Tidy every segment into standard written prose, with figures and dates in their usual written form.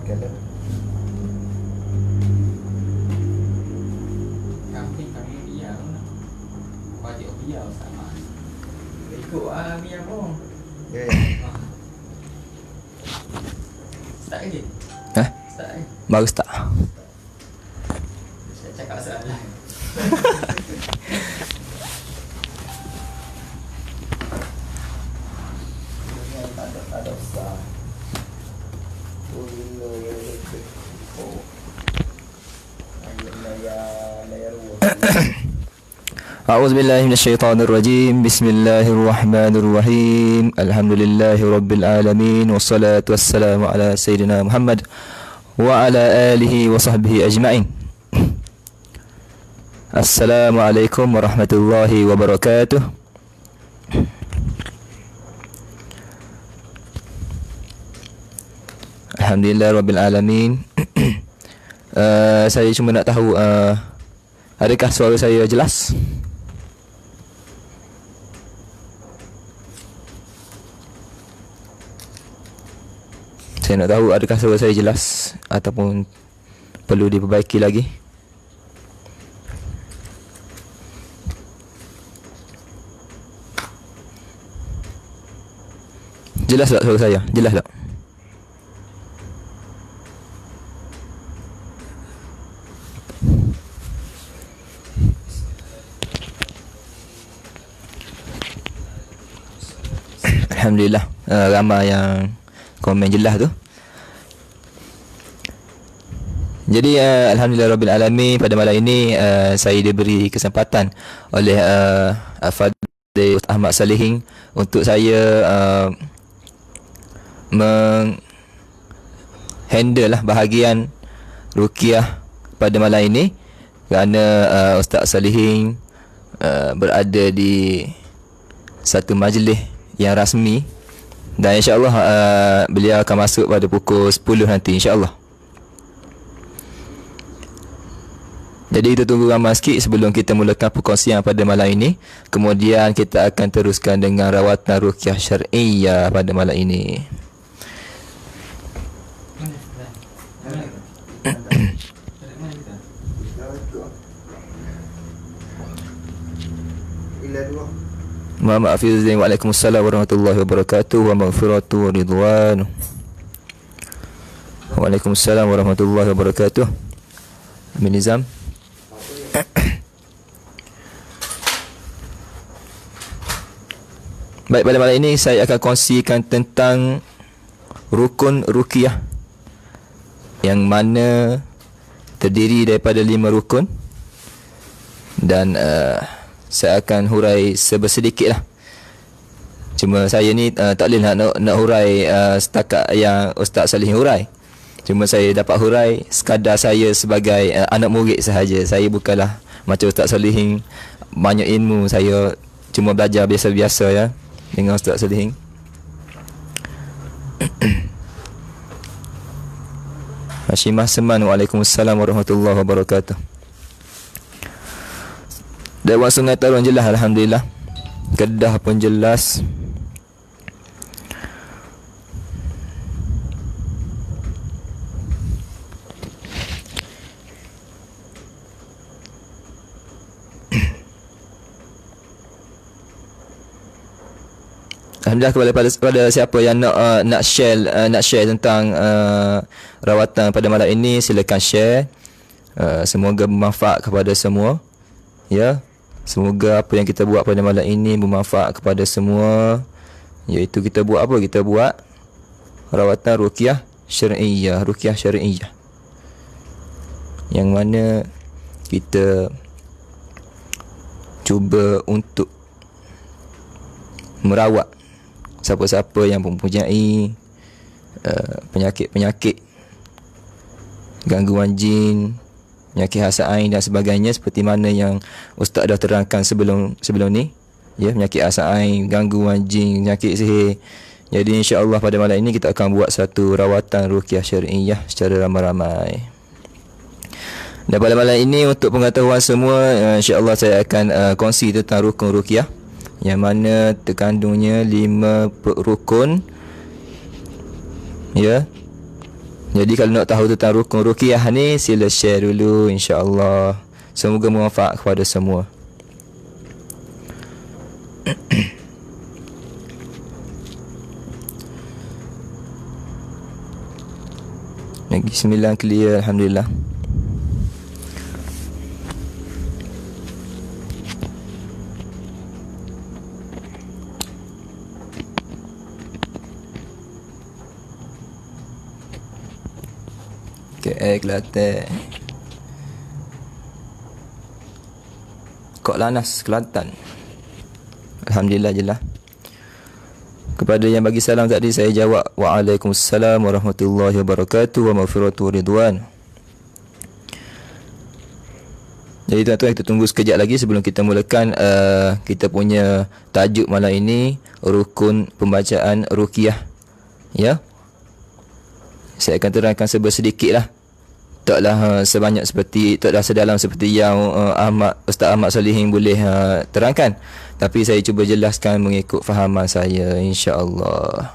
Kalau kami biar lah. Wajib biar sama. Ikut biar pun. ya, Start lagi. Hah? Start lagi. Bagus tak? Saya cakap salah. ada besar. أعوذ بالله من الشيطان الرجيم بسم الله الرحمن الرحيم الحمد لله رب العالمين والصلاة والسلام على سيدنا محمد وعلى آله وصحبه أجمعين. السلام عليكم ورحمة الله وبركاته. Alhamdulillah Rabbil Alamin. Saya cuma nak tahu adakah suara saya jelas? Saya nak tahu adakah suara saya jelas ataupun perlu diperbaiki lagi. Jelas tak suara saya? Jelas tak? Alhamdulillah, ramai yang komen jelas tu. Jadi Alhamdulillah Rabbil Alamin, pada malam ini saya diberi kesempatan oleh Al-Fadhil Ahmad Salihin untuk saya handle lah bahagian ruqyah pada malam ini, kerana Ustaz Salihin berada di satu majlis yang rasmi, dan insya-Allah beliau akan masuk pada pukul 10 nanti insya-Allah. Jadi kita tunggu ramai sikit sebelum kita mulakan perkongsian pada malam ini. Kemudian kita akan teruskan dengan rawatan ruqyah syar'iyyah pada malam ini. Muhammad Hafiz Zain. Waalaikumsalam warahmatullahi wabarakatuh wa maghfiratu wa ridwan. Waalaikumsalam warahmatullahi wabarakatuh. Amin Nizam. Baik, pada malam ini saya akan kongsikan tentang rukun ruqyah, yang mana terdiri daripada 5 rukun, dan saya akan hurai sedikit lah. Cuma saya ni tak boleh nak hurai setakat yang Ustaz Salihin hurai. Cuma saya dapat hurai sekadar saya sebagai anak murid sahaja. Saya bukanlah macam Ustaz Salihin banyak ilmu. Saya cuma belajar biasa-biasa ya dengan Ustaz Salihin. Hashimah Seman. Waalaikumsalam warahmatullahi wabarakatuh. Dewan Sungai Tarun jelas Alhamdulillah. Kedah pun jelas. Alhamdulillah, kepada siapa yang nak share tentang rawatan pada malam ini, silakan share. Semoga bermanfaat kepada semua. Ya. Semoga apa yang kita buat pada malam ini bermanfaat kepada semua. Iaitu kita buat apa? Kita buat rawatan ruqyah syar'iyyah, ruqyah syar'iyyah, yang mana kita cuba untuk merawat siapa-siapa yang mempunyai penyakit-penyakit, gangguan jin, penyakit hasad ain dan sebagainya, seperti mana yang Ustaz dah terangkan sebelum ni ya, penyakit hasad ain, gangguan jin, penyakit sihir. Jadi insya-Allah pada malam ini kita akan buat satu rawatan ruqyah syar'iyyah secara ramai-ramai. Dan pada malam ini, untuk pengetahuan semua, insya-Allah saya akan kongsi tentang rukun ruqyah, yang mana terkandungnya 5 rukun ya, 5 Jadi kalau nak tahu tentang rukun ruqyah ni, sila share dulu, insya-Allah. Semoga bermanfaat kepada semua. Lagi 9 clear, alhamdulillah. KL Kelantan. Kok Lanas Kelantan. Alhamdulillah je lah. Kepada yang bagi salam tadi, saya jawab Waalaikumsalam warahmatullahi wabarakatuh wa maghfiratu ridwan. Jadi tuan-tuan, kita tunggu sekejap lagi sebelum kita mulakan kita punya tajuk malam ini, rukun pembacaan ruqyah. Ya. Saya akan terangkan sedikit lah. Taklah sebanyak seperti, taklah sedalam seperti yang Ustaz Ahmad Salihin boleh terangkan. Tapi saya cuba jelaskan mengikut fahaman saya, insya-Allah.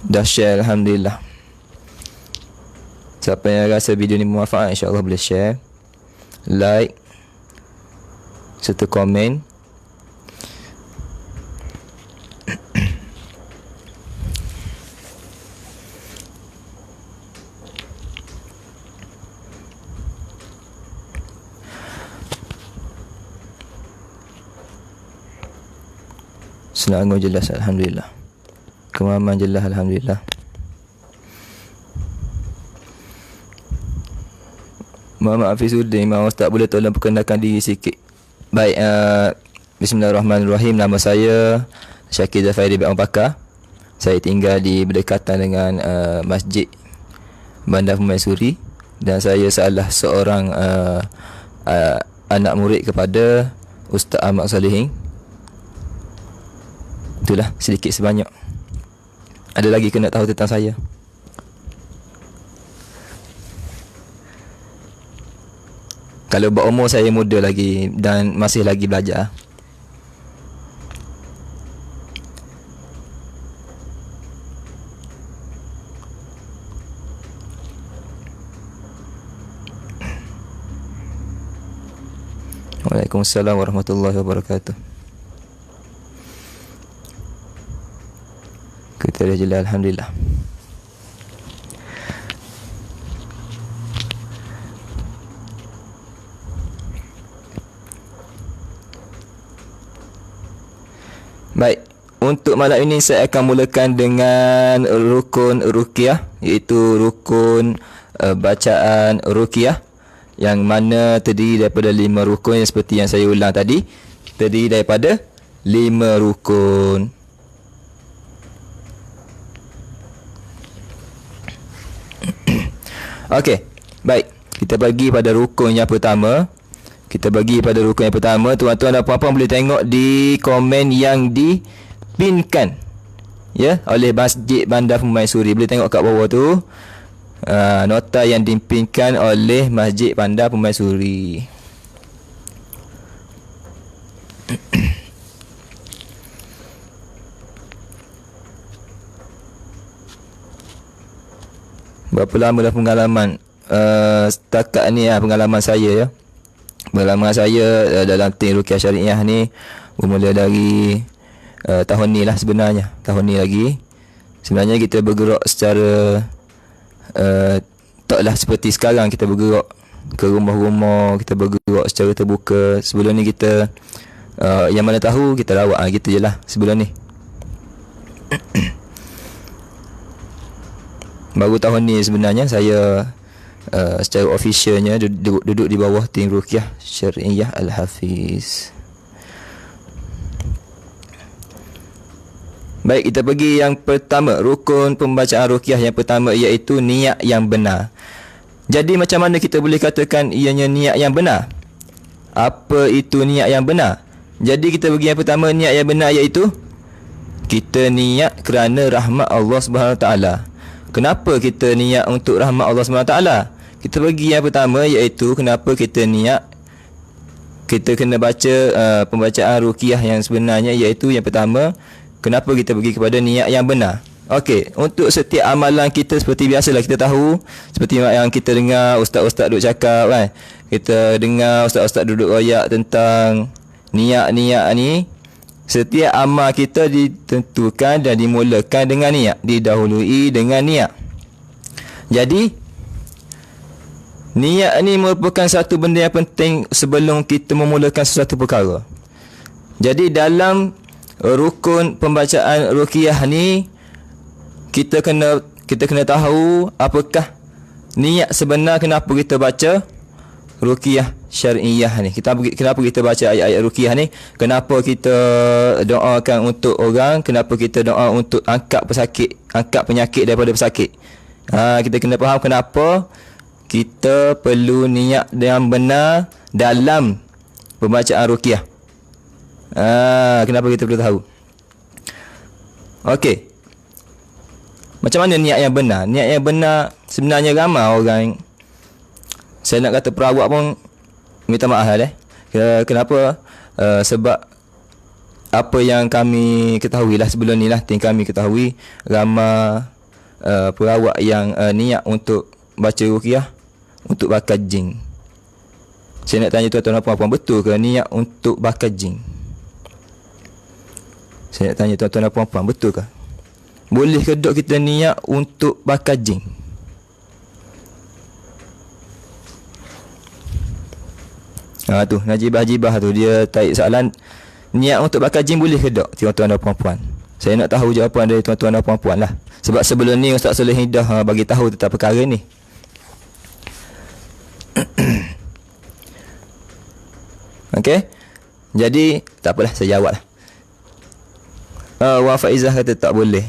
Dah share, alhamdulillah. Siapa yang rasa video ni bermanfaat, insya-Allah boleh share, like serta komen. Selangor jelas, alhamdulillah. Kemaman jelas, alhamdulillah. Muhammad Hafizuddin, Imam Ustaz boleh tolong perkenalkan diri sikit? Baik, bismillahirrahmanirrahim. Nama saya Syakir Zafairi bin Abu Bakar. Saya tinggal di berdekatan dengan Masjid Bandar Permaisuri, dan saya salah seorang anak murid kepada Ustaz Ahmad Salihin. Itulah sedikit sebanyak. Ada lagi kena tahu tentang saya? Kalau buat umur, saya muda lagi dan masih lagi belajar. Waalaikumsalam warahmatullahi wabarakatuh. Kita dah jelas, alhamdulillah. Baik, untuk malam ini saya akan mulakan dengan rukun ruqyah, iaitu rukun bacaan ruqyah, yang mana terdiri daripada 5 rukun, yang seperti yang saya ulang tadi, terdiri daripada 5 rukun. Okey, baik. Kita bagi pada rukun yang pertama. Tuan-tuan dan puan-puan boleh tengok di komen yang dipinkan, ya, oleh Masjid Bandar Permaisuri. Boleh tengok kat bawah tu, nota yang dipinkan oleh Masjid Bandar Permaisuri. Berapa lama dah pengalaman setakat ni, pengalaman saya, ya. Pengalaman saya dalam tim ruqyah syariah ni bermula dari tahun ni lah sebenarnya. Tahun ni lagi sebenarnya kita bergerak secara taklah seperti sekarang kita bergerak ke rumah-rumah, kita bergerak secara terbuka. Sebelum ni kita yang mana tahu kita rawat, gitu je lah sebelum ni. Baru tahun ni sebenarnya saya secara officialnya duduk di bawah tim ruqyah syariah Al-Hafiz. Baik, kita pergi yang pertama, rukun pembacaan ruqyah yang pertama, iaitu niat yang benar. Jadi macam mana kita boleh katakan ianya niat yang benar? Apa itu niat yang benar? Jadi kita pergi yang pertama, niat yang benar iaitu kita niat kerana rahmat Allah Subhanahu Wa Taala. Kenapa kita niat untuk rahmat Allah SWT? Kita pergi yang pertama, iaitu kenapa kita niat. Kita kena baca pembacaan ruqyah yang sebenarnya, iaitu yang pertama, kenapa kita pergi kepada niat yang benar. Okey, untuk setiap amalan kita seperti biasalah kita tahu, seperti yang kita dengar ustaz-ustaz duk cakap kan. Kita dengar ustaz-ustaz duduk royak tentang niat-niat ni. Setiap amal kita ditentukan dan dimulakan dengan niat, didahului dengan niat. Jadi niat ni merupakan satu benda yang penting sebelum kita memulakan sesuatu perkara. Jadi dalam rukun pembacaan ruqyah ni kita kena tahu apakah niat sebenar kenapa kita baca ruqyah syar'iyah ni. Kenapa kita baca ayat-ayat ruqyah ni? Kenapa kita doakan untuk orang? Kenapa kita doa untuk angkat penyakit daripada pesakit? Kita kena faham kenapa kita perlu niat yang benar dalam pembacaan ruqyah. Kenapa kita perlu tahu? Okey. Macam mana niat yang benar? Niat yang benar sebenarnya ramai orang, saya nak kata perawat pun minta maaf lah. Kenapa? Sebab apa yang kami ketahui lah sebelum ni lah, kami ketahui ramai perawat yang niat untuk baca ruqyah untuk bakar jin. Saya nak tanya tuan-tuan dan puan-puan, betul ke niat untuk bakar jin? Saya nak tanya tuan-tuan dan puan-puan, betul ke? Boleh ke dok kita niat untuk bakar jin? Tu Najibah tu dia tarik soalan, niat untuk bakar jin boleh ke dok tuan-tuan dan puan-puan? Saya nak tahu jawapan dari tuan-tuan dan puan-puan lah. Sebab sebelum ni Ustaz Solehin dah bagi tahu tentang perkara ni. Okey. Jadi tak apalah, saya jawab lah. Wa Faizah kata tak boleh.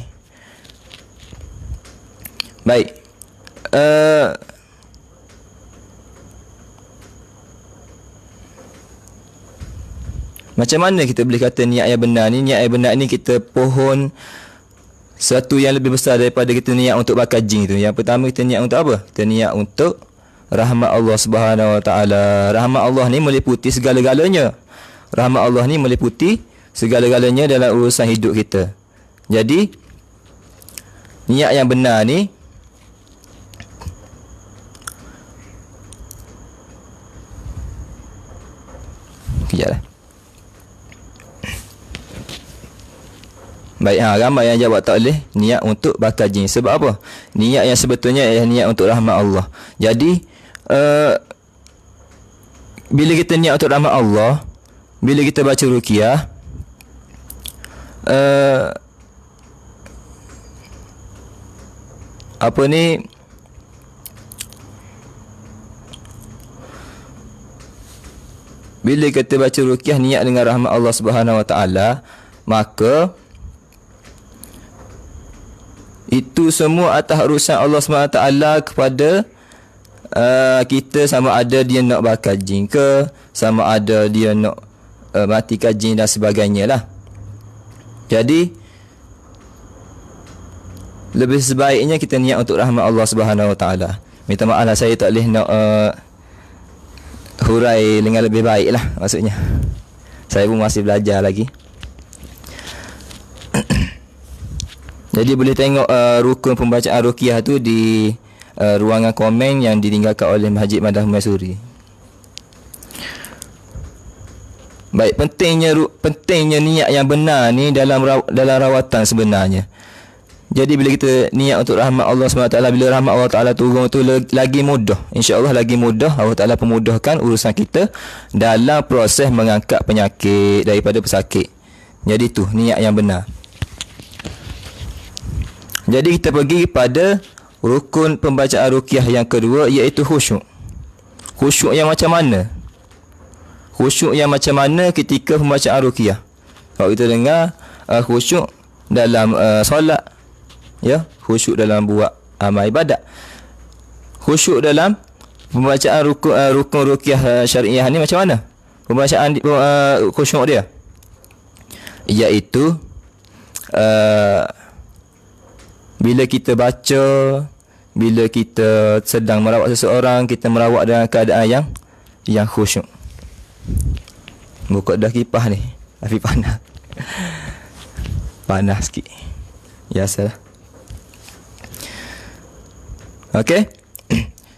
Baik. Macam mana kita boleh kata niat yang benar ni? Niat yang benar ni kita pohon satu yang lebih besar daripada kita niat untuk bakar jin tu. Yang pertama kita niat untuk apa? Kita niat untuk rahmat Allah Subhanahu Wa Taala. Rahmat Allah ni meliputi segala-galanya. Rahmat Allah ni meliputi segala-galanya dalam urusan hidup kita. Jadi niat yang benar ni kejaplah. Baik, ramai yang jawab tak boleh niat untuk bakar jin. Sebab apa? Niat yang sebetulnya ialah niat untuk rahmat Allah. Jadi bila kita niat untuk rahmat Allah, bila kita baca ruqyah, apa ni, bila kita baca ruqyah niat dengan rahmat Allah Subhanahu Wa Taala, maka itu semua atas urusan Allah SWT kepada kita, sama ada dia nak bakar jin ke, sama ada dia nak matikan jin dan sebagainya lah. Jadi lebih sebaiknya kita niat untuk rahmat Allah SWT. Minta maaf lah, saya tak boleh nak hurai dengan lebih baik lah, maksudnya saya pun masih belajar lagi. Jadi boleh tengok rukun pembacaan ruqyah tu di ruangan komen yang ditinggalkan oleh Masjid Madah Maisuri. Baik, pentingnya niat yang benar ni dalam rawatan sebenarnya. Jadi bila kita niat untuk rahmat Allah SWT, bila rahmat Allah Taala turun tu lagi mudah. InsyaAllah lagi mudah. Allah Taala pemudahkan urusan kita dalam proses mengangkat penyakit daripada pesakit. Jadi tu niat yang benar. Jadi kita pergi pada rukun pembacaan ruqyah yang kedua, iaitu khusyuk. Khusyuk yang macam mana? Khusyuk yang macam mana ketika pembacaan ruqyah? Kalau kita dengar khusyuk dalam solat, ya, khusyuk dalam buat amal ibadat. Khusyuk dalam pembacaan rukun ruqyah syariah ni macam mana? Pembacaan khusyuk dia, iaitu bila kita baca, bila kita sedang merawat seseorang, kita merawat dalam keadaan yang khusyuk. Buka dah kipas ni, tapi panas. Panas sikit. Biasalah. Okey.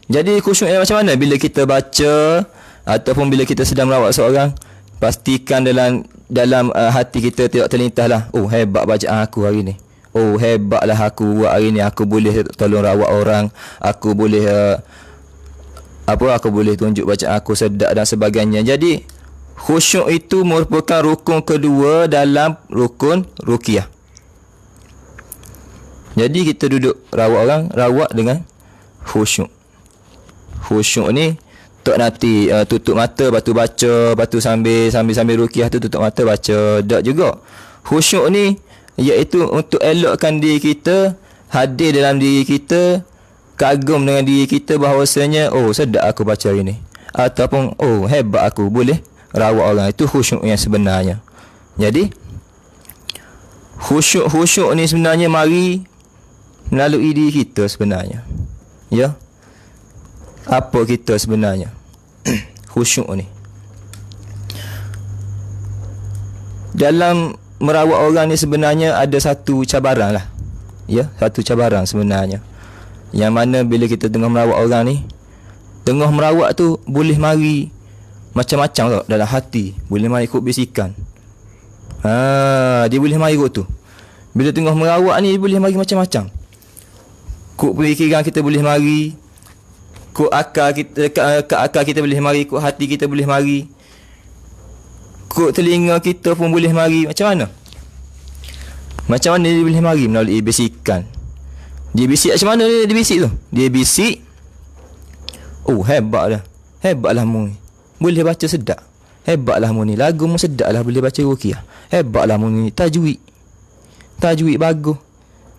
Jadi khusyuk yang macam mana bila kita baca ataupun bila kita sedang merawat seorang, pastikan dalam hati kita tidak terlintas lah, oh hebat bacaan aku hari ni, oh hebatlah aku buat hari ni, aku boleh tolong rawat orang, aku boleh aku boleh tunjuk bacaan aku sedap dan sebagainya. Jadi khusyuk itu merupakan rukun kedua dalam rukun ruqyah. Jadi kita duduk rawat orang, rawat dengan khusyuk. Khusyuk ni tak nanti tutup mata lepas tu baca, lepas tu sambil ruqyah tu tutup mata baca, tak juga. Khusyuk ni iaitu untuk elokkan diri kita, hadir dalam diri kita, kagum dengan diri kita bahawasanya oh sedap aku baca hari ni, ataupun oh hebat aku boleh rawat orang. Itu khusyuk yang sebenarnya. Jadi khusyuk ni sebenarnya mari melalui diri kita sebenarnya. Ya. Apa kita sebenarnya khusyuk ni? Dalam merawat orang ni sebenarnya ada satu cabaran lah. Ya, satu cabaran sebenarnya. Yang mana bila kita tengah merawat orang ni, tengah merawat tu boleh mari macam-macam tau dalam hati. Boleh mari ikut bisikan. Dia boleh mari ikut tu. Bila tengah merawat ni dia boleh mari macam-macam. Kut pemikiran kita boleh mari, kut akal kita boleh mari, kut hati kita boleh mari, kut telinga kita pun boleh mari. Macam mana? Macam mana dia boleh mari? Melalui bisikan. Dia bisik macam mana dia bisik tu? Dia bisik, oh hebatlah mu ni, boleh baca sedap. Hebatlah mu ni, lagu mu sedap lah, boleh baca ruqyah. Hebatlah mu ni, tajwid bagus,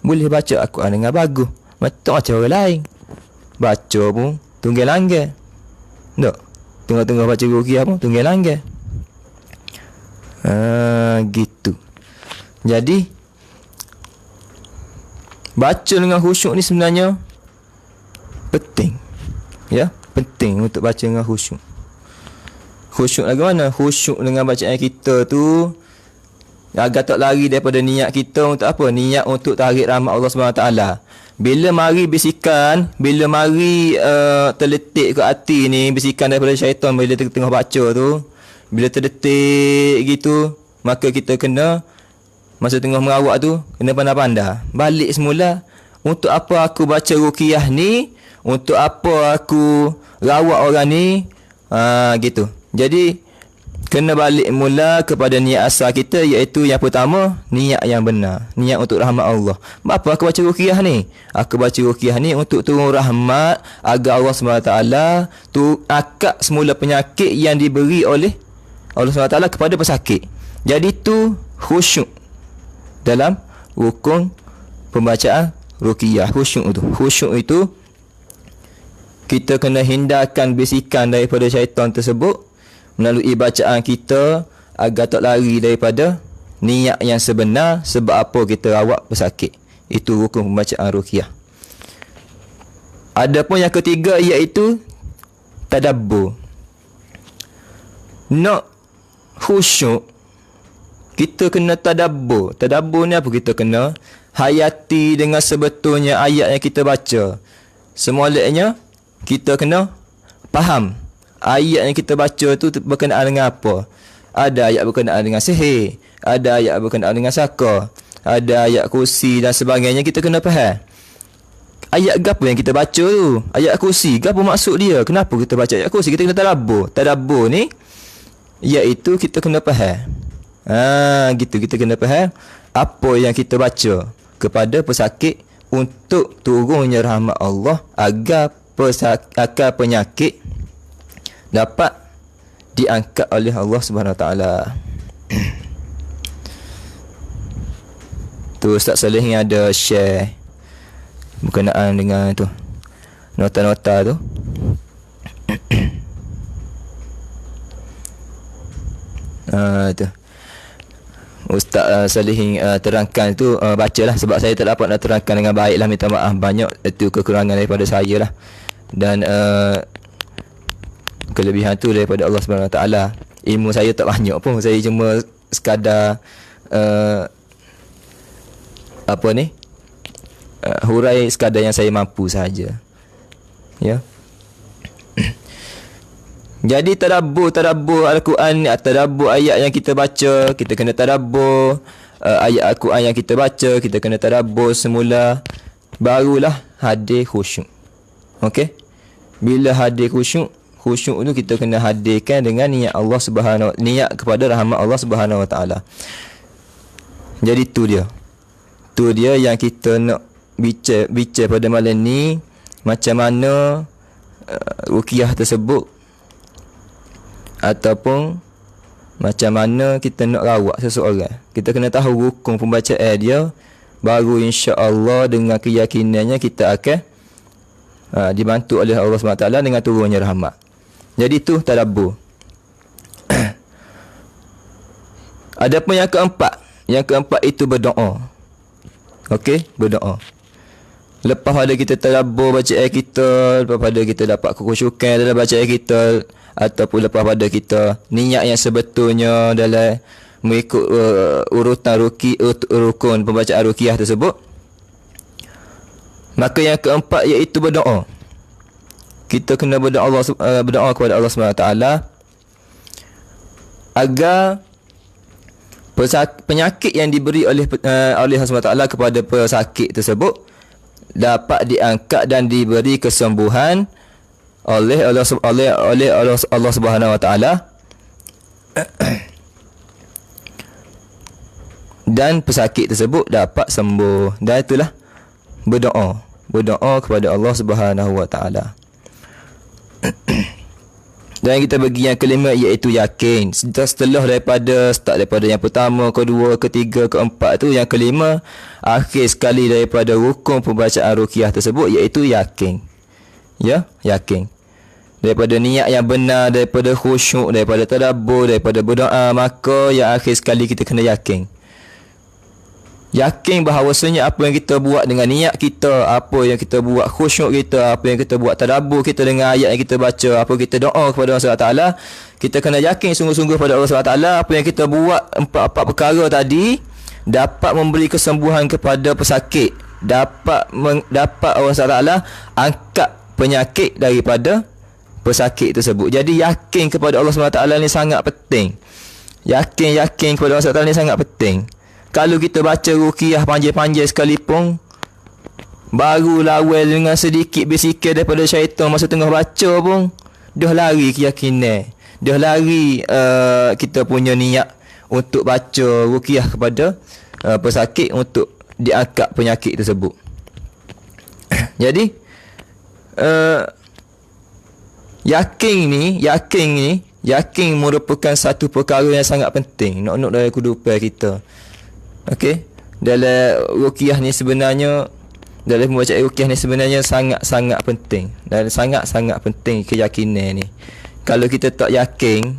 boleh baca Al-Quran dengan bagus. Macam orang lain baca pun tunggal langgar. Tak? Tengah-tengah baca ruqyah pun tunggal langgar. Gitu. Jadi baca dengan khusyuk ni sebenarnya penting. Ya, penting untuk baca dengan khusyuk. Khusyuk lagi mana? Khusyuk dengan bacaan kita tu agar tak lari daripada niat kita untuk apa? Niat untuk tarik rahmat Allah SWT. Bila mari bisikan, bila mari terletik ke hati ni bisikan daripada syaitan bila tengah baca tu, bila terdetik gitu, maka kita kena masa tengah merawat tu kena pandai-pandai balik semula. Untuk apa aku baca ruqyah ni? Untuk apa aku rawat orang ni? Gitu. Jadi kena balik mula kepada niat asal kita, iaitu yang pertama niat yang benar, niat untuk rahmat Allah. Apa aku baca ruqyah ni? Aku baca ruqyah ni untuk turun rahmat agar Allah SWT tu akak semula penyakit yang diberi oleh Allah SWT kepada pesakit. Jadi tu khusyuk dalam rukun pembacaan ruqyah. Khusyuk itu kita kena hindarkan bisikan daripada syaitan tersebut melalui bacaan kita agar tak lari daripada niat yang sebenar sebab apa kita rawat pesakit. Itu rukun pembacaan ruqyah. Adapun yang ketiga iaitu tadabbur. Nak khusyuk kita kena tadabbur. Tadabbur ni apa? Kita kena hayati dengan sebetulnya ayat yang kita baca. Semulanya kita kena faham ayat yang kita baca tu berkenaan dengan apa. Ada ayat berkenaan dengan sihir, ada ayat berkenaan dengan saka, ada ayat kursi dan sebagainya. Kita kena faham ayat gapo yang kita baca tu. Ayat kursi, gapo maksud dia? Kenapa kita baca ayat kursi? Kita kena tadabbur. Tadabbur ni iaitu kita kena faham. Gitu, kita kena faham apa yang kita baca kepada pesakit untuk turunnya rahmat Allah agar penyakit dapat diangkat oleh Allah Subhanahu Wa Taala. Tu Ustaz Saleh ni ada share berkenaan dengan tu nota-nota tu. Tu Ustaz Salih terangkan tu, bacalah sebab saya tak dapat nak terangkan dengan baik lah, minta maaf banyak, itu kekurangan daripada saya lah. Dan kelebihan tu daripada Allah Subhanahu Wa Taala. Ilmu saya tak banyak pun, saya cuma sekadar hurai sekadar yang saya mampu saja. Ya. Jadi tadabbur Al-Quran, tadabbur ayat yang kita baca, kita kena tadabbur ayat Al-Quran yang kita baca, kita kena tadabbur semula, barulah hadir khusyuk. Okey? Bila hadir khusyuk tu kita kena hadirkan dengan niat kepada rahmat Allah Subhanahu Wa Taala. Jadi tu dia yang kita nak bincang pada malam ni, macam mana ruqyah tersebut, ataupun macam mana kita nak rawat seseorang. Kita kena tahu rukun pembacaan dia, baru insya-Allah dengan keyakinannya kita akan dibantu oleh Allah SWT dengan turunnya rahmat. Jadi tu tadabbur. Adapun yang keempat itu berdoa. Okey, berdoa. Lepas pada kita tadabbur bacaan kita, lepas pada kita dapat kekhusyukan dalam bacaan kita, ataupun lepas pada kita niat yang sebetulnya dalam mengikut urutan rukun pembacaan ruqyah tersebut, maka yang keempat iaitu berdoa. Kita kena berdoa kepada Allah SWT agar penyakit yang diberi oleh Allah SWT kepada pesakit tersebut dapat diangkat dan diberi kesembuhan oleh Allah Subhanahu Wa Taala, dan pesakit tersebut dapat sembuh. Dan itulah berdoa kepada Allah Subhanahu Wa Taala. Dan kita bagi yang kelima iaitu yakin. Setelah daripada yang pertama, kedua, ketiga, keempat tu, yang kelima akhir sekali daripada rukun pembacaan ruqyah tersebut iaitu yakin. Ya, yakin. Daripada niat yang benar, daripada khusyuk, daripada tadabbur, daripada berdoa, maka yang akhir sekali kita kena yakin. Yakin bahawasanya apa yang kita buat dengan niat kita, apa yang kita buat khusyuk kita, apa yang kita buat tadabbur kita dengan ayat yang kita baca, apa kita doa kepada Allah SWT, kita kena yakin sungguh-sungguh pada Allah SWT, apa yang kita buat empat perkara tadi dapat memberi kesembuhan kepada pesakit, dapat Allah SWT angkat penyakit daripada pesakit tersebut. Jadi yakin kepada Allah SWT ni sangat penting. Yakin kepada Allah SWT ni sangat penting. Kalau kita baca ruqyah panjang-panjang sekalipun, baru lawal dengan sedikit bisikan daripada syaitan masa tengah baca pun, dah lari keyakinan, dah lari kita punya niat untuk baca ruqyah kepada pesakit untuk diangkat penyakit tersebut. Jadi yakin merupakan satu perkara yang sangat penting nak dalam kehidupan kita. Okey, dalam ruqyah ni sebenarnya, dalam pembacaan ruqyah ni sebenarnya sangat-sangat penting, dan sangat-sangat penting keyakinan ni. Kalau kita tak yakin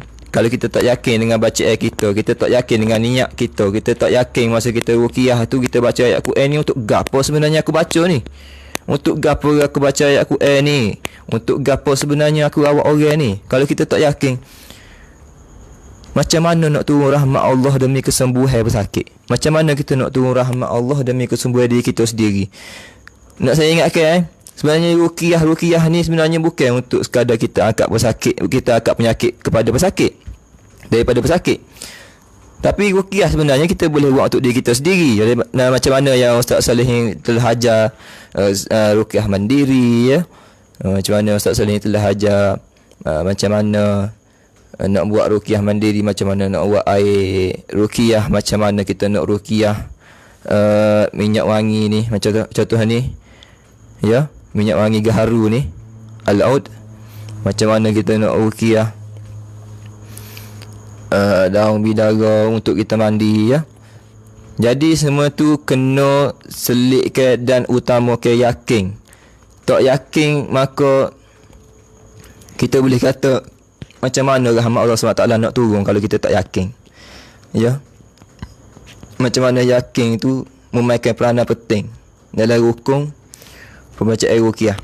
dengan bacaan kita tak yakin dengan niat kita tak yakin masa kita ruqyah tu kita baca ayat Quran ni untuk gapo sebenarnya aku baca ni, untuk gapo aku baca ayat Quran ni, untuk gapo sebenarnya aku rawat orang ni. Kalau kita tak yakin, macam mana nak turun rahmat Allah demi kesembuhan pesakit? Macam mana kita nak turun rahmat Allah demi kesembuhan diri kita sendiri? Nak saya ingatkan, sebenarnya ruqyah ni sebenarnya bukan untuk sekadar kita angkat pesakit, kita angkat penyakit kepada pesakit, daripada pesakit. Tapi ruqyah sebenarnya kita boleh buat untuk diri kita sendiri. Macam mana yang Ustaz Saleh telah ajar ruqyah mandiri, ya. Macam mana Ustaz Saleh telah ajar macam mana nak buat ruqyah mandiri, macam mana nak buat air ruqyah, macam mana kita nak ruqyah minyak wangi ni, macam contoh ni, ya, minyak wangi gaharu ni, al-aud, macam mana kita nak ruqyah daun bidara untuk kita mandi, ya. Jadi semua tu kena selitkan dan utamakan yakin. Tak yakin, maka kita boleh kata macam mana rahmat Allah SWT nak turun kalau kita tak yakin, ya. Macam mana yakin tu memainkan peranan penting dalam rukun pembacaan ruqyah.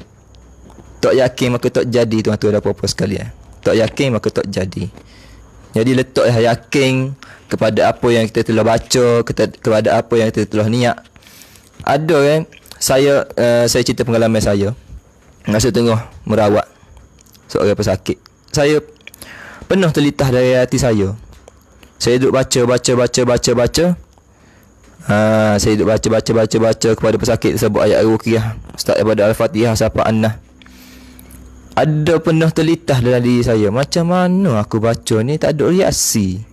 Tak yakin maka tak jadi, tuan-tuan dan puan-puan sekalian. Tak yakin maka tak jadi. Jadi letaklah yakin kepada apa yang kita telah baca, kepada apa yang kita telah niat. Ada kan, saya cerita pengalaman saya. masa tengah merawat seorang pesakit. Saya penuh terlitah dari hati saya. Saya duduk baca. Saya duduk baca kepada pesakit tersebut ayat ruqyah start daripada Al-Fatihah sampai An-Nas. Ada penuh terlitah dalam diri saya. Macam mana aku baca ni tak ada reaksi.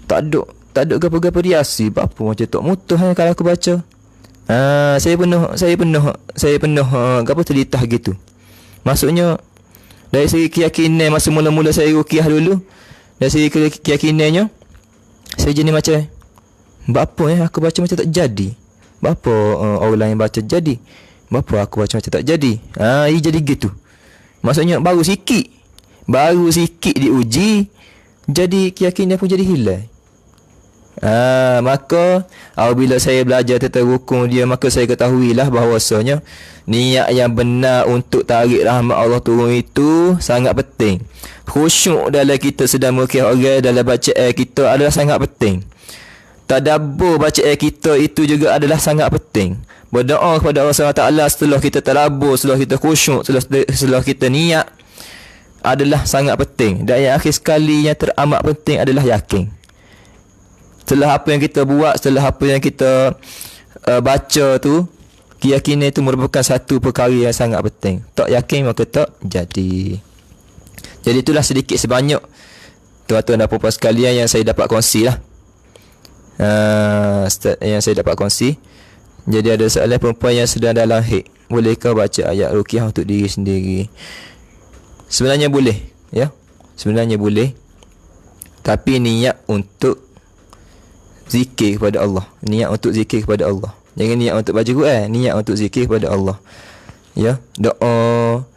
Tak ada apa-apa reaksi. Apa macam tak mutuh kalau aku baca. Saya penuh apa terlitah gitu. Maksudnya dari segi keyakinan masa mula-mula saya ruqyah dulu, dari segi keyakinannya saya jenis macam apa aku baca macam tak jadi. Bapa orang lain baca jadi. Bapa aku baca macam tak jadi. Ia jadi gitu. Maksudnya baru sikit diuji, jadi keyakinan pun jadi hilang. Maka apabila saya belajar tentang rukun dia, maka saya ketahuilah bahawasanya niat yang benar untuk tarik rahmat Allah turun itu sangat penting. Khusyuk dalam kita sedang meruqyah orang, dalam bacaan kita adalah sangat penting. Tadabbur bacaan kita itu juga adalah sangat penting. Berdoa kepada Allah SWT setelah kita tadabbur, setelah kita khusyuk, setelah kita niat adalah sangat penting. Dan yang akhir sekali yang teramat penting adalah yakin. Setelah apa yang kita buat, setelah apa yang kita baca tu, keyakinan itu merupakan satu perkara yang sangat penting. Tak yakin maka tak jadi. Jadi itulah sedikit sebanyak tuan-tuan dan puan-puan sekalian yang saya dapat kongsi lah. Yang saya dapat kongsi. Jadi ada soalan perempuan yang sedang dalam haid, bolehkah baca ayat ruqyah untuk diri sendiri? Sebenarnya boleh, ya. Sebenarnya boleh. Tapi niat untuk zikir kepada Allah. Niat untuk zikir kepada Allah. Jangan niat untuk baca Quran, niat untuk zikir kepada Allah. Ya, doa,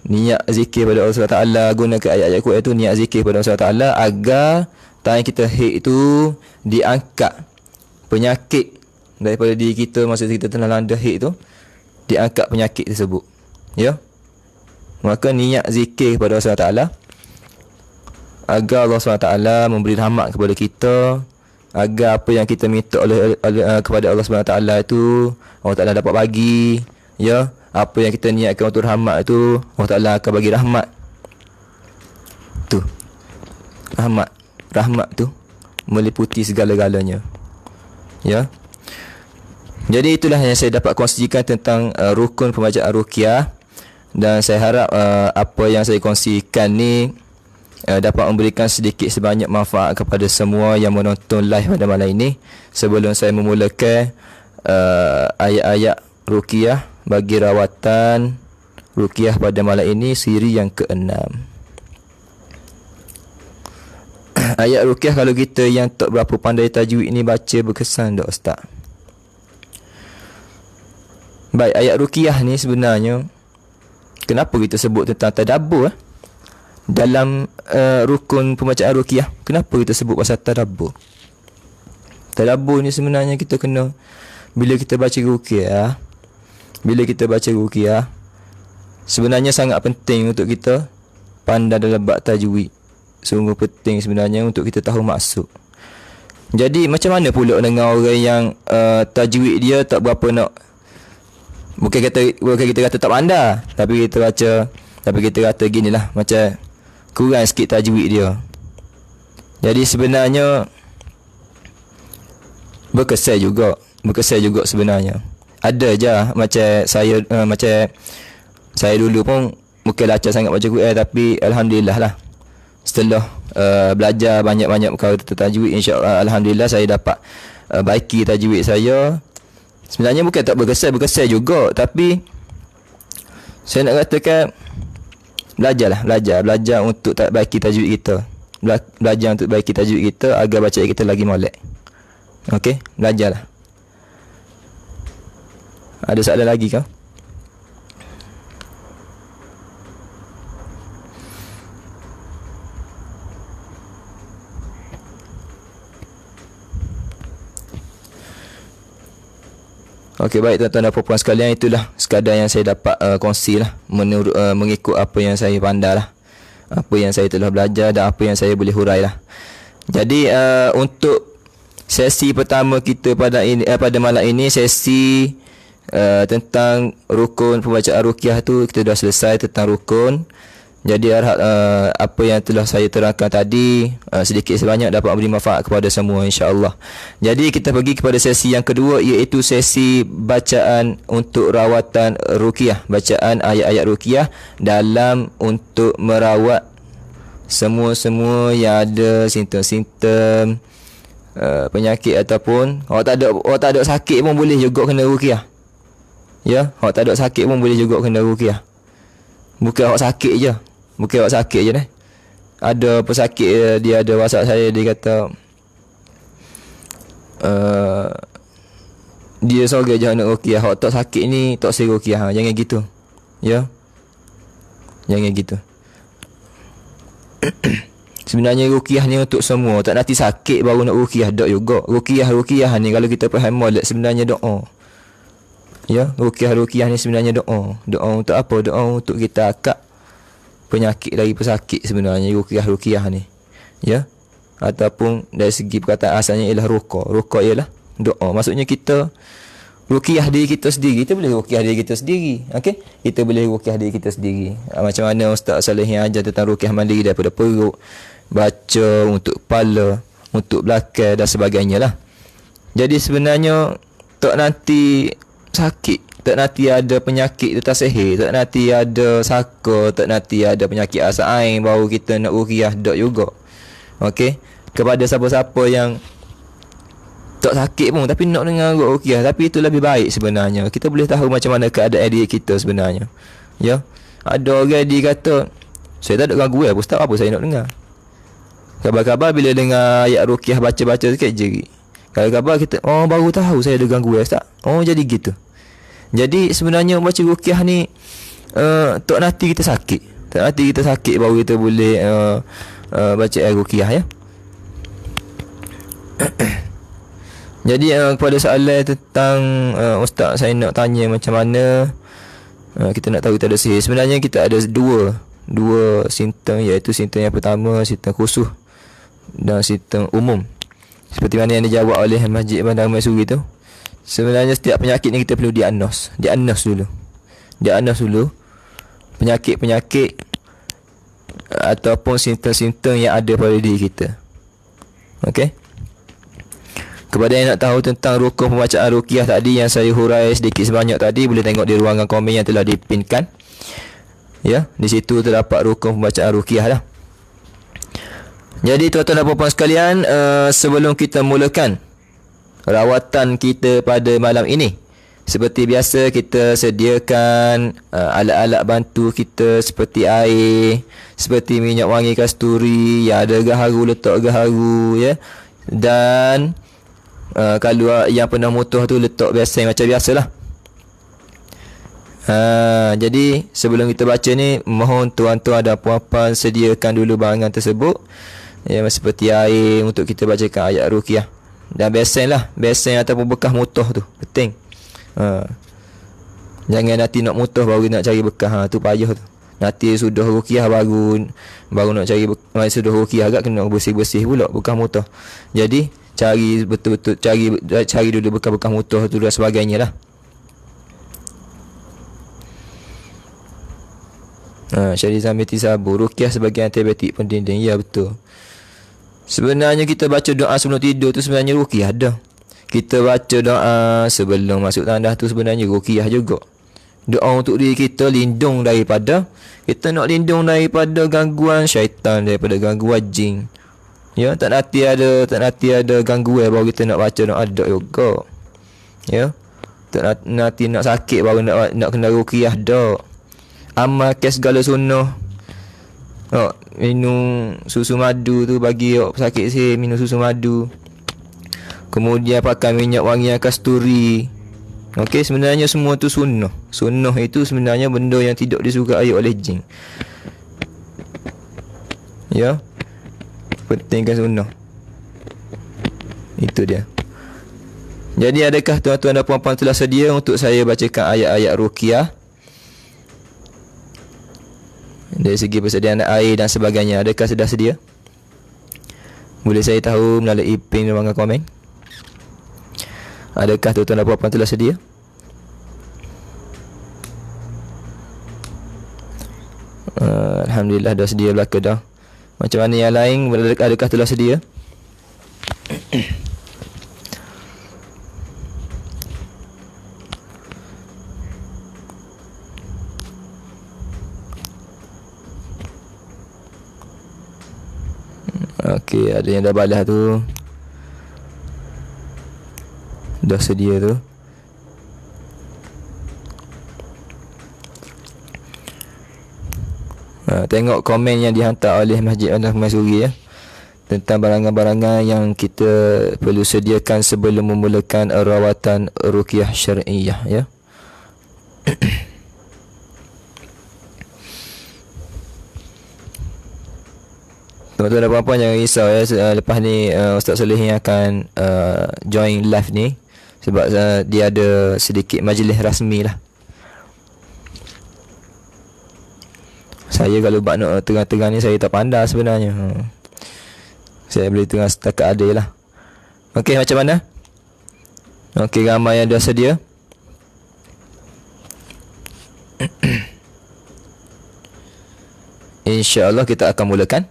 niat zikir kepada Allah SWT, gunakan ayat-ayat Quran itu niat zikir kepada Allah SWT agar tangan kita haid itu diangkat penyakit daripada diri kita masa kita tengah landa haid tu, diangkat penyakit tersebut. Ya. Maka niat zikir kepada Allah SWT agar Allah SWT memberi rahmat kepada kita, agar apa yang kita minta kepada Allah SWT itu Allah Ta'ala dapat bagi. Ya. Apa yang kita niatkan untuk rahmat itu Allah Ta'ala akan bagi rahmat. Tu. Rahmat tu meliputi segala-galanya. Ya. Jadi itulah yang saya dapat kongsikan tentang rukun pembacaan ruqyah, dan saya harap apa yang saya kongsikan ni dapat memberikan sedikit sebanyak manfaat kepada semua yang menonton live pada malam ini. Sebelum saya memulakan ayat-ayat ruqyah bagi rawatan ruqyah pada malam ini, siri yang ke-6. Ayat ruqyah kalau kita yang tak berapa pandai tajwid ni baca berkesan tak ustaz? Baik, ayat ruqyah ni sebenarnya kenapa kita sebut tentang tadabbur dalam rukun pembacaan ruqyah? Kenapa kita sebut pasal tadabbur? Tadabbur ni sebenarnya kita kena, bila kita baca ruqyah, sebenarnya sangat penting untuk kita pandai dalam bab tajwid. Sungguh penting sebenarnya untuk kita tahu maksud. Jadi macam mana pula dengan orang yang tajwid dia tak berapa nak, bukan kita kata tak pandai, tapi kita kata ginilah, macam kurang sikit tajwid dia. Jadi sebenarnya berkesan juga sebenarnya. Ada je macam saya dulu pun bukan lancar sangat baca Quran, tapi alhamdulillah lah, setelah belajar banyak-banyak perkara tentang tajwid, insya-Allah alhamdulillah saya dapat baiki tajwid saya. Sebenarnya bukan tak berkesan juga, tapi saya nak katakan belajar untuk tak baiki tajwid kita. Belajar untuk baiki tajwid kita agar bacaan kita lagi molek. Okey, belajarlah. Ada soalan lagi ke? Okey, baik tuan-tuan dan puan-puan sekalian, itulah sekadar yang saya dapat kongsi lah, menurut mengikut apa yang saya pandai lah, apa yang saya telah belajar dan apa yang saya boleh hurai lah. Jadi untuk sesi pertama kita pada malam ini, sesi tentang rukun pembacaan ruqyah tu kita dah selesai tentang rukun. Jadi harap apa yang telah saya terangkan tadi sedikit sebanyak dapat memberi manfaat kepada semua, insya-Allah. Jadi kita pergi kepada sesi yang kedua, iaitu sesi bacaan untuk rawatan ruqyah, bacaan ayat-ayat ruqyah dalam untuk merawat semua-semua yang ada simptom-simptom penyakit ataupun awak tak ada sakit pun boleh juga kena ruqyah. Ya, awak tak ada sakit pun boleh juga kena ruqyah. Bukan awak sakit je. Bukan awak sakit je Ada pesakit dia ada WhatsApp saya, dia kata dia sorang je nak ruqyah. Awak tak sakit ni tak saya ruqyah. Jangan gitu. Ya. Jangan gitu. Sebenarnya ruqyah ni untuk semua. Tak nanti sakit baru nak ruqyah, tak juga. Ruqyah ni kalau kita faham molek sebenarnya doa. Ya, ruqyah ni sebenarnya doa. Doa untuk apa? Doa untuk kita akak penyakit dari pesakit sebenarnya ruqyah ni. Ya. Ataupun dari segi perkataan asalnya ialah ruqa. Ruqa ialah doa. Maksudnya kita ruqyah diri kita sendiri. Kita boleh ruqyah diri kita sendiri. Okey? Kita boleh ruqyah diri kita sendiri. Macam mana Ustaz Saleh yang ajar tentang ruqyah mandiri daripada perut, baca untuk kepala, untuk belakang dan sebagainya lah. Jadi sebenarnya tak nanti sakit, tak nanti ada penyakit tu tak sihir, tak nanti ada saka, tak nanti ada penyakit asam ain baru kita nak ruqyah, tak juga. Okey, kepada siapa-siapa yang tak sakit pun tapi nak dengar ruqyah, tapi itu lebih baik sebenarnya. Kita boleh tahu macam mana keadaan diri kita sebenarnya. Ya, ada orang dia kata saya tak ada gangguan, ustaz apa saya nak dengar. Khabar-khabar bila dengar ayat ruqyah baca-baca sikit jerit. Kalau khabar kita, oh baru tahu saya ada gangguan ustaz. Oh jadi gitu. Jadi sebenarnya baca ruqyah ni tak nanti kita sakit. Tak nanti kita sakit baru kita boleh baca ayat ruqyah ya. Jadi kepada soalan tentang ustaz saya nak tanya macam mana kita nak tahu kita ada sihir. Sebenarnya kita ada dua simptom, iaitu simptom yang pertama simptom khusus dan simptom umum. Seperti mana yang dijawab oleh Masjid Bandar Maisuri tu. Sebenarnya setiap penyakit ni kita perlu diagnos dulu penyakit-penyakit ataupun simptom-simptom yang ada pada diri kita. Okey. Kepada yang nak tahu tentang rukun pembacaan ruqyah tadi yang saya hurai sedikit sebanyak tadi, boleh tengok di ruangan komen yang telah dipinkan. Ya, di situ terdapat rukun pembacaan ruqyah dah. Jadi tuan-tuan dan puan-puan sekalian, sebelum kita mulakan rawatan kita pada malam ini, seperti biasa kita sediakan alat-alat bantu kita seperti air, seperti minyak wangi kasturi, yang ada gaharu letak gaharu ya. Dan kalau yang pernah motor tu letak biasa macam biasalah. Jadi sebelum kita baca ni, mohon tuan-tuan dan puan-puan sediakan dulu barangan tersebut ya, seperti air untuk kita bacakan ayat ruqyah. Dan besen ataupun bekas motor tu penting. Jangan nanti nak motor baru nak cari bekas, tu payah tu. Nanti sudah ruqyah baru nak cari sudah ruqyah agak kena bersih-bersih pula bekas motor. Jadi cari betul-betul cari dulu bekas-bekas motor tu dan sebagainya lah. Syariah Zamiti Sabu, ruqyah sebagai antibiyotik pendinding. Ya betul. Sebenarnya kita baca doa sebelum tidur tu sebenarnya ruqyah dah. Kita baca doa sebelum masuk tandas tu sebenarnya ruqyah juga. Doa untuk diri kita lindung daripada, kita nak lindung daripada gangguan syaitan, daripada gangguan jin. Ya, tak nanti ada gangguan baru kita nak baca doa dak juga. Ya. Tak nanti nak sakit baru nak kena ruqyah dak. Amalkan segala sunnah. Minum susu madu tu bagi orang sakit sihir, minum susu madu. Kemudian pakai minyak wangi kasturi. Okey, sebenarnya semua tu sunnah. Sunnah itu sebenarnya benda yang tidak disukai oleh jin. Ya. Pentingkan sunnah. Itu dia. Jadi adakah tuan-tuan dan puan-puan telah sedia untuk saya bacakan ayat-ayat ruqyah? Dari segi persediaan air dan sebagainya, adakah sudah sedia? Boleh saya tahu melalui pin ruangan komen? Adakah tuan-tuan dan puan-puan telah sedia? Alhamdulillah dah sedia belaka dah. Macam mana yang lain, adakah telah sedia? Okey, ada yang dah balas tu. Dah sedia tu. Tengok komen yang dihantar oleh Masjid Al-Rahman Suri ya, tentang barangan-barangan yang kita perlu sediakan sebelum memulakan rawatan ruqyah syar'iyah ya. Tuan-tuan dan puan-puan jangan risau ya. Lepas ni Ustaz Soleh yang akan join live ni, sebab dia ada sedikit majlis rasmi lah. Saya kalau buat nak terang-terang ni saya tak pandai sebenarnya. Saya boleh terang setakat ada lah. Okey, macam mana? Okey, ramai yang dah sedia. InsyaAllah kita akan mulakan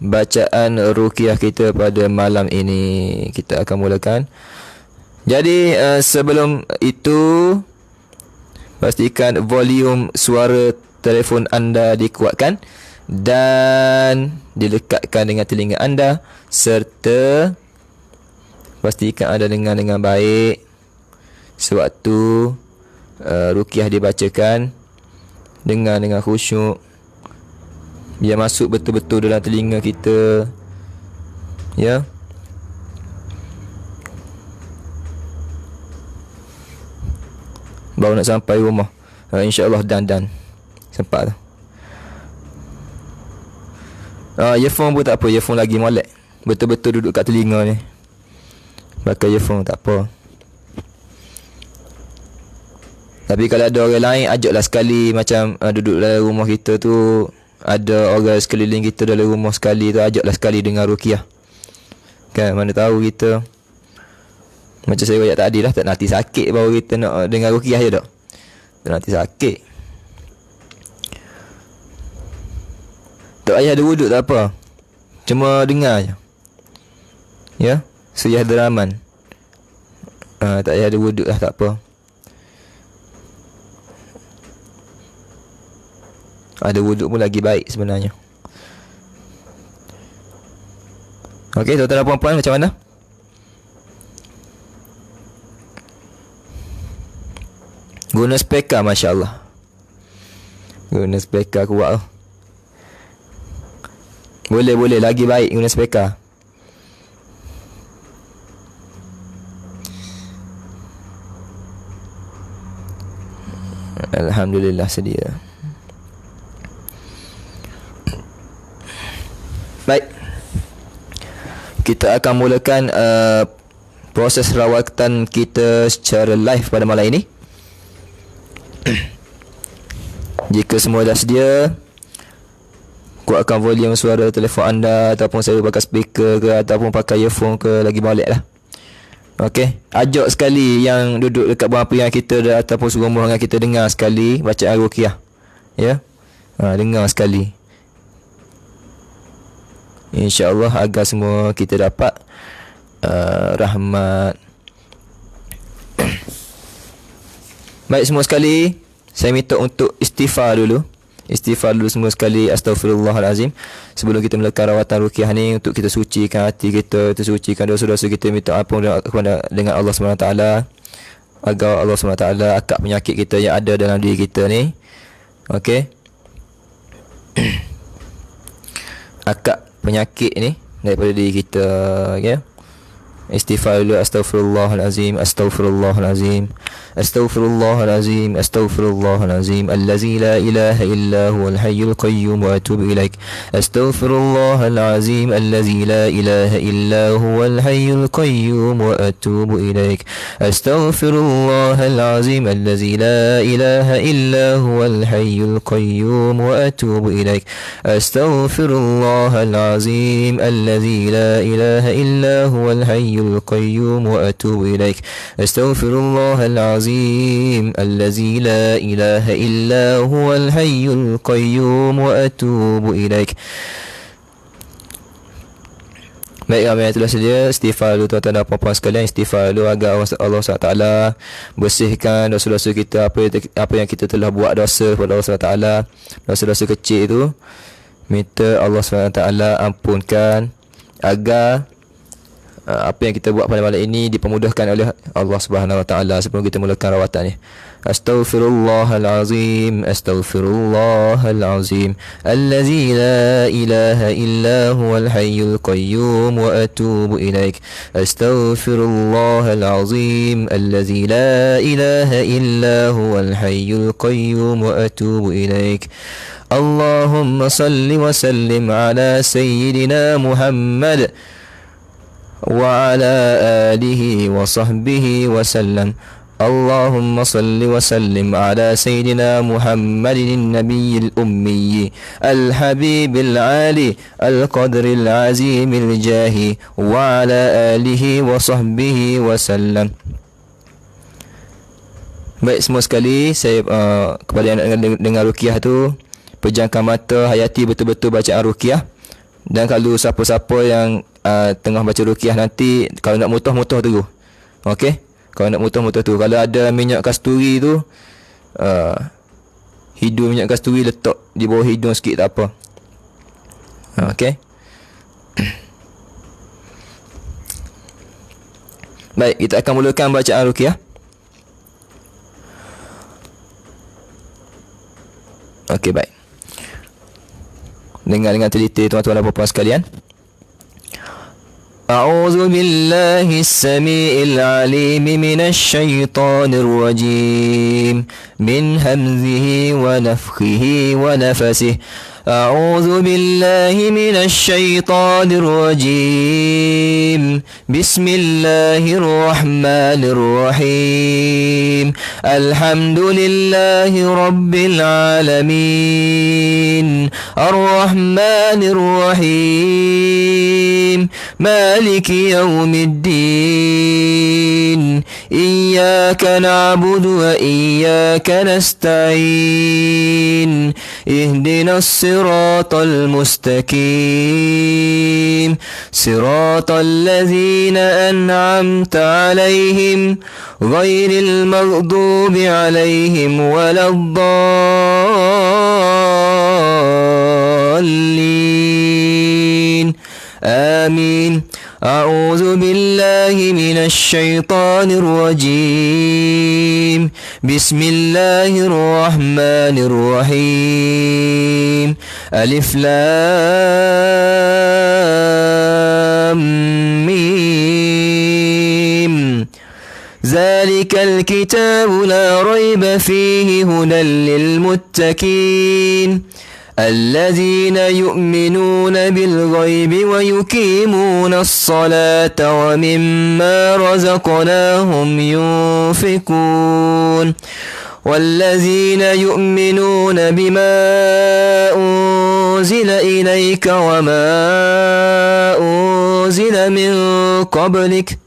bacaan ruqyah kita pada malam ini. Kita akan mulakan. Jadi sebelum itu, pastikan volume suara telefon anda dikuatkan dan dilekatkan dengan telinga anda, serta pastikan anda dengar dengan baik sewaktu ruqyah dibacakan. Dengar dengan khusyuk, biar masuk betul-betul dalam telinga kita ya. Baru nak sampai rumah, InsyaAllah dan sempat tu. Earphone pun tak apa, earphone lagi molek. Betul-betul duduk kat telinga ni. Pakai earphone tak apa. Tapi kalau ada orang lain, ajaklah sekali. Macam duduk dalam rumah kita tu, ada orang sekeliling kita dalam rumah sekali tu, ajaklah sekali dengar ruqyah. Kan, mana tahu kita, macam saya bayar tadi lah, tak nanti sakit baru kita nak dengar ruqyah je tak. Tak nanti sakit. Tak payah ada wuduk tak apa, cuma dengar je ya. Suyah deraman, tak payah ada wuduk lah, tak apa. Ada wuduk pun lagi baik sebenarnya. Okey, tuan-tuan dan puan-puan, macam mana? Guna speaker, Masya Allah. Guna speaker kuat tu. Boleh, lagi baik guna speaker. Alhamdulillah sedia. Baik, kita akan mulakan proses rawatan kita secara live pada malam ini. Jika semua dah sedia, kuatkan volume suara telefon anda, ataupun saya pakai speaker ke, ataupun pakai earphone ke, lagi molek lah. Okey, ajak sekali yang duduk dekat bawah pilihan kita ataupun serumah dengan kita, dengar sekali bacaan ruqyah ya. Dengar sekali, InsyaAllah, agar semua kita dapat rahmat. Baik, semua sekali, saya minta untuk istighfar dulu. Istighfar dulu semua sekali. Astaghfirullahalazim. Sebelum kita melakukan rawatan ruqyah ni, untuk kita sucikan hati kita, kita sucikan dosa-dosa kita, minta ampun kepada dengan Allah SWT, agar Allah SWT akak penyakit kita yang ada dalam diri kita ni. Okey, akak penyakit ni daripada diri kita ya. Istighfar dulu. Astaghfirullahalazim, astaghfirullahalazim, astaghfirullahalazim, astaghfirullahalazim, allazi la ilaha illa huwal hayyul qayyum wa atubu ilaik. Astaghfirullahalazim, allazi la ilaha illa huwal hayyul qayyum wa atubu ilaik. Astaghfirullahalazim, allazi la ilaha illa huwal hayyul qayyum wa atubu ilaik. Astaghfirullahalazim, allazi la ilaha illa huwal hayyul القيوم وأتوب إليك. أستغفر الله العظيم العظيم الذي لا إله إلا هو الحي القيوم وأتوب إليك. Baik, ramai yang telah sedia, istighfar dulu tuan-tuan dan puan-puan sekalian. Istighfar dulu agar Allah SWT bersihkan dosa-dosa kita, apa yang kita telah buat dosa kepada Allah SWT, dosa-dosa kecil itu. Minta Allah SWT ampunkan agar apa yang kita buat pada malam ini dipermudahkan oleh Allah Subhanahu Wa Taala sebelum kita mulakan rawatan ni. Astaghfirullahalazim, astaghfirullahalazim, allazi la ilaha illa huwal hayyul qayyum wa atubu ilaik. Astaghfirullahalazim, allazi la ilaha illa huwal hayyul qayyum wa atubu ilaik. Allahumma salli wa sallim ala sayyidina Muhammad وعلى آله وصحبه وسلم. اللهم صل وسلم على سيدنا محمد النبي الأمي الحبيب العالي القدر العظيم الجاه وعلى آله وصحبه وسلم. Baik semua sekali, saya kepada yang dengar ruqyah tu, pejamkan mata, hayati betul-betul bacaan ruqyah. Dan kalau siapa-siapa yang tengah baca ruqyah nanti, kalau nak mutah tu. Okey? Kalau nak mutah tu. Kalau ada minyak kasturi tu, hidung minyak kasturi letak di bawah hidung sikit, tak apa. Okey? Baik, kita akan mulakan bacaan ruqyah. Okey, baik. Dengar dengan teliti tuan-tuan dan puan-puan sekalian. أعوذ بالله السميع العليم من الشيطان الرجيم من همزه ونفخه ونفسه. أعوذ بالله من الشيطان الرجيم بسم الله الرحمن الرحيم. الحمد لله رب العالمين الرحمن الرحيم مالك يوم الدين إياك نعبد وإياك نستعين اهدنا الصراط المستقيم صراط الذين أنعمت عليهم غير المغضوب عليهم ولا الضالين آمين. أعوذ بالله من الشيطان الرجيم بسم الله الرحمن الرحيم. ألف لام ميم ذلك الكتاب لا ريب فيه هدى للمتقين الذين يؤمنون بالغيب ويقيمون الصلاة ومما رزقناهم ينفقون والذين يؤمنون بما أنزل إليك وما أنزل من قبلك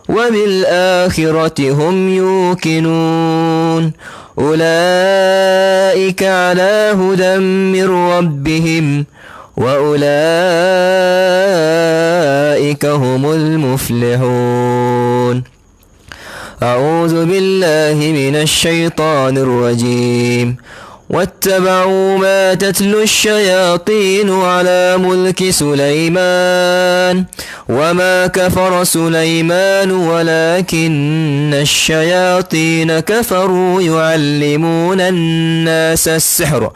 وبالآخرة هم يوقنون أولئك على هدى من ربهم وأولئك هم المفلحون. أعوذ بالله من الشيطان الرجيم. واتبعوا ما تتلو الشياطين على ملك سليمان وما كفر سليمان ولكن الشياطين كفروا يعلمون الناس السحر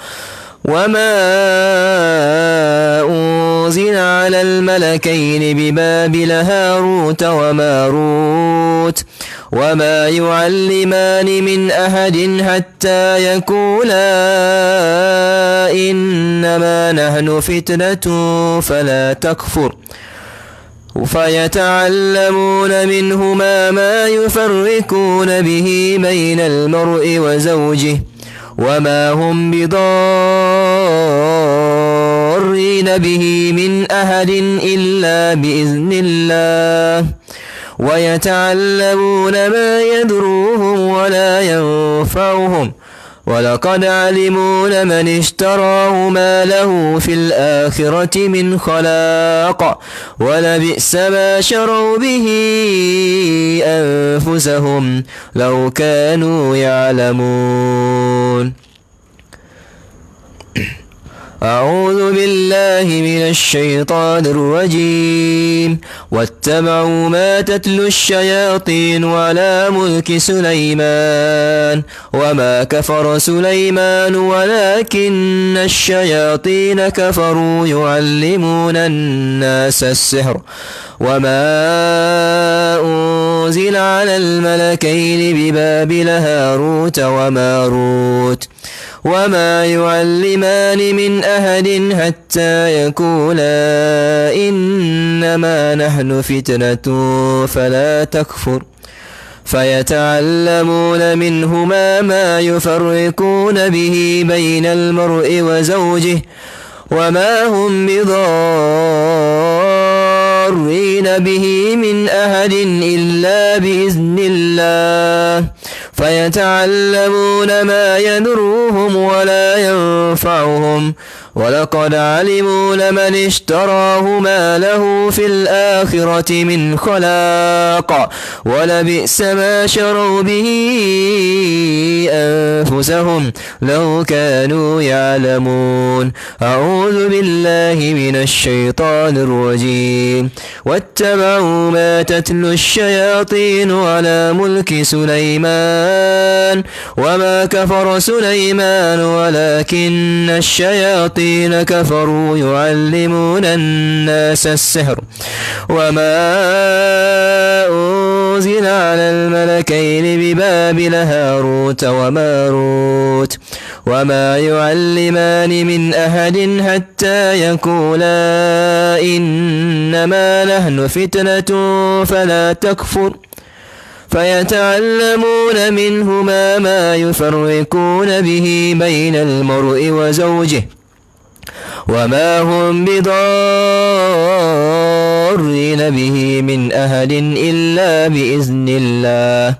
وما أنزل على الملكين ببابل هاروت وماروت وما يعلمان من أحد حتى يقولا إنما نحن فتنة فلا تكفر فيتعلمون منهما ما يفرقون به بين المرء وزوجه وما هم بضارين به من أحد إلا بإذن الله ويتعلمون ما يضرهم ولا ينفعهم ولقد علموا لمن اشتراه ما له في الآخرة من خلاق ولبئس ما شروا به أنفسهم لو كانوا يعلمون. أعوذ بالله من الشيطان الرجيم. واتبعوا ما تتلو الشياطين على ملك سليمان وما كفر سليمان ولكن الشياطين كفروا يعلمون الناس السحر وما أنزل على الملكين ببابل هاروت وماروت وما يعلمان من أحد حتى يقولا إنما نحن فتنة فلا تكفر فيتعلمون منهما ما يفرقون به بين المرء وزوجه وما هم بضارين به من أحد إلا بإذن الله فيتعلمون ما يضرهم ولا ينفعهم ولقد علموا لمن اشتراه ما له في الآخرة من خلاق ولبئس ما شروا به أنفسهم لو كانوا يعلمون. أعوذ بالله من الشيطان الرجيم. واتبعوا ما تتلو الشياطين على ملك سليمان وما كفر سليمان ولكن الشياطين كفروا يعلمون الناس السحر وما أنزل على الملكين ببابل هاروت وماروت وما يعلمان من أحد حتى يقولا إنما نحن فتنة فلا تكفر فيتعلمون منهما ما يفرقون به بين المرء وزوجه وما هم بضارين به من أحد إلا بإذن الله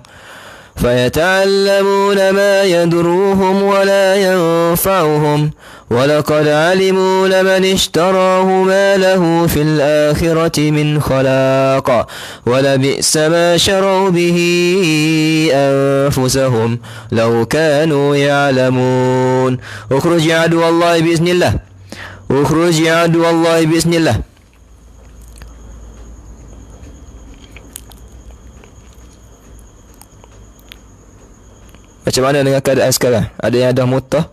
فيتعلمون ما يضرهم ولا ينفعهم ولقد علموا لمن اشتراه ما له في الآخرة من خلاق ولبئس ما شروا به أنفسهم لو كانوا يعلمون. اخرج يا عدو الله بإذن الله. اخرج يا عدو الله بإذن الله. Macam mana dengan keadaan sekarang? Ada yang dah mutah?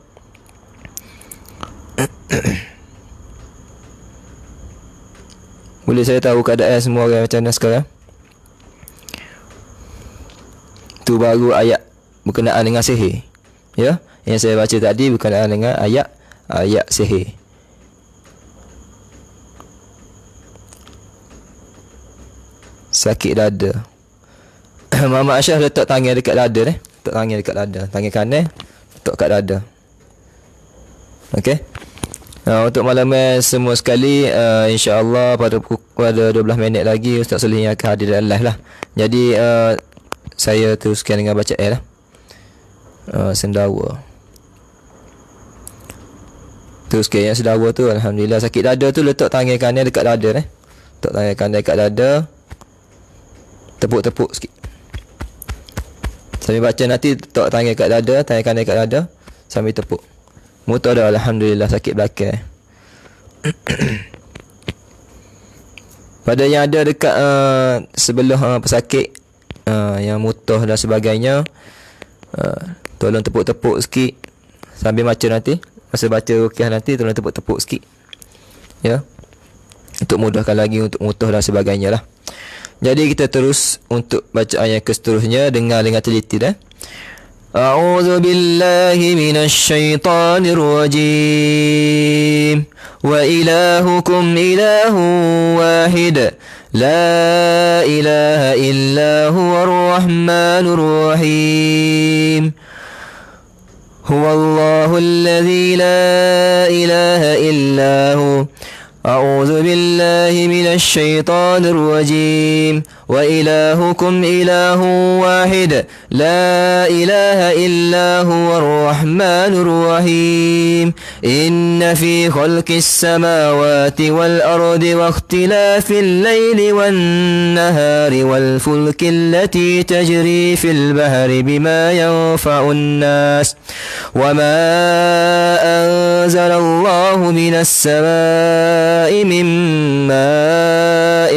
Boleh saya tahu keadaan semua orang macam mana sekarang? Tu baru ayat berkenaan dengan sihir. Ya, yang saya baca tadi berkenaan dengan ayat sihir. Sakit dada. Mama Aisyah letak tangan dekat dada ni. Letak tangan dekat dada. Tangan kanan letak kat dada. Okey. Untuk malam semua sekali, insya-Allah pada 12 minit lagi Ustaz Solih akan hadir dalam live lah. Jadi saya teruskan dengan bacaan lah. Sendawa. Teruskan yang sendawa tu, alhamdulillah. Sakit dada tu letak tangan kanan dekat dada ni. Letak tangan kanan dekat dada. Tepuk-tepuk sikit. Sambil baca nanti letak tangan kat dada, tangan kanan kat dada sambil tepuk. Mutah dah, alhamdulillah, sakit belakang. Pada yang ada dekat sebelah pesakit yang mutah dan sebagainya, tolong tepuk-tepuk sikit sambil baca nanti. Masa baca ruqyah nanti tolong tepuk-tepuk sikit. Ya. Untuk mudahkan lagi untuk mutah dan sebagainya lah. Jadi kita terus untuk bacaan yang seterusnya, dengar dengan teliti dah. A'udzu billahi minasy syaithanir rajim. Wa ilahukum ilahun wahid. La ilaha illa huwar rahmanur rahim. Huwallahu alladzi la ilaha illa hu. أعوذ بالله من الشيطان الرجيم وإلهكم إله واحد لا إله إلا هو الرحمن الرحيم إن في خلق السماوات والأرض واختلاف الليل والنهار والفلك التي تجري في البحر بما ينفع الناس وما أنزل الله من السماء من ماء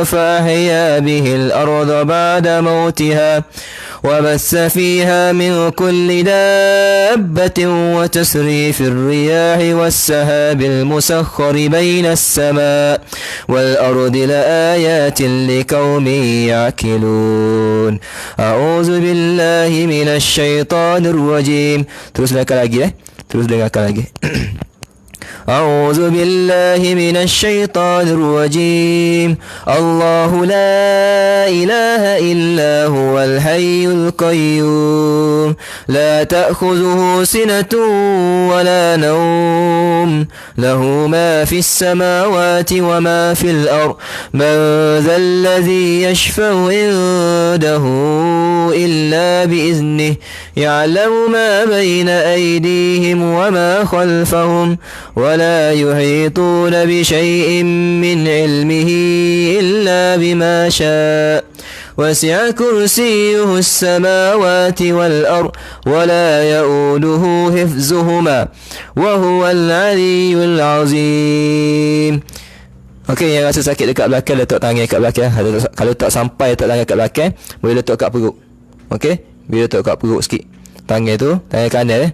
فأحيا به الأرض بعد موتها وبث فيها من كل دابة وتسريف الرياح والسحاب المسخر بين السماء والأرض لآيات لقوم يعقلون أعوذ بالله من الشيطان الرجيم. Terus dengarkan lagi Terus dengarkan lagi. أعوذ بالله من الشيطان الرجيم الله لا إله إلا هو الحي القيوم لا تأخذه سنة ولا نوم له ما في السماوات وما في الأرض من ذا الذي يشفع عنده إلا بإذنه يعلم ما بين أيديهم وما خلفهم ولا يحيطون بشيء من علمه إلا بما شاء وسع كرسيه السماوات والأرض ولا يؤوده حفظهما وهو العلي العظيم. Okey, yang rasa sakit dekat belakang letak tangan kat belakang. Kalau tak sampai letak tangan kat belakang, boleh letak kat perut. Okey, bila letak kat perut sikit. Tangan tu, tangan kanan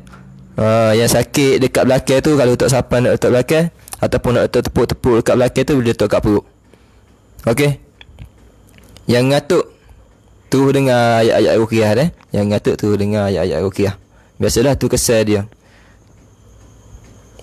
yang sakit dekat belakang tu kalau tak sampai nak letak belakang ataupun nak letak tepuk-tepuk dekat belakang tu boleh letak kat perut. Okey. Yang ngatuk terus dengar ayat-ayat ruqyah Yang ngatuk terus dengar ayat-ayat ruqyah. Biasalah tu kesal dia.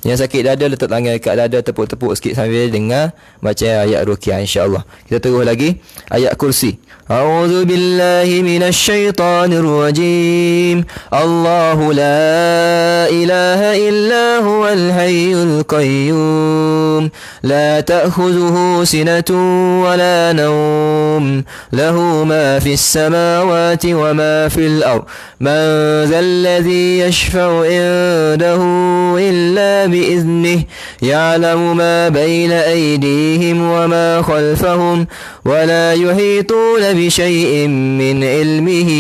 Yang sakit dada letak tangan dekat dada, tepuk-tepuk sikit sambil dengar baca ayat ruqyah, insya-Allah. Kita terus lagi ayat kursi. A'udzu billahi minasy syaithanir rajim. Allahu la ilaha illa huwal hayyul qayyum. La ta'khudhuhu sinatun wa la nawm. Lahu ma fis samawati wa ma fil ard. Man dhal ladzi yashfa'u 'indahu illa بإذنه يعلم ما بين أيديهم وما خلفهم ولا يحيطون بشيء من علمه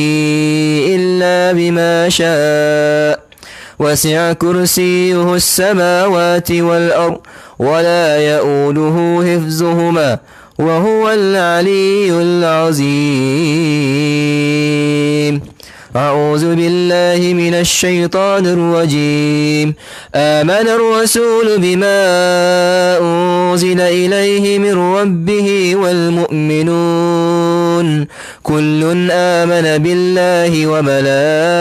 إلا بما شاء وسع كرسيه السماوات والأرض ولا يؤوده حفظهما وهو العلي العظيم. أعوذ بالله من الشيطان الرجيم. آمن الرسول بما أنزل إليه من ربه والمؤمنون كل آمن بالله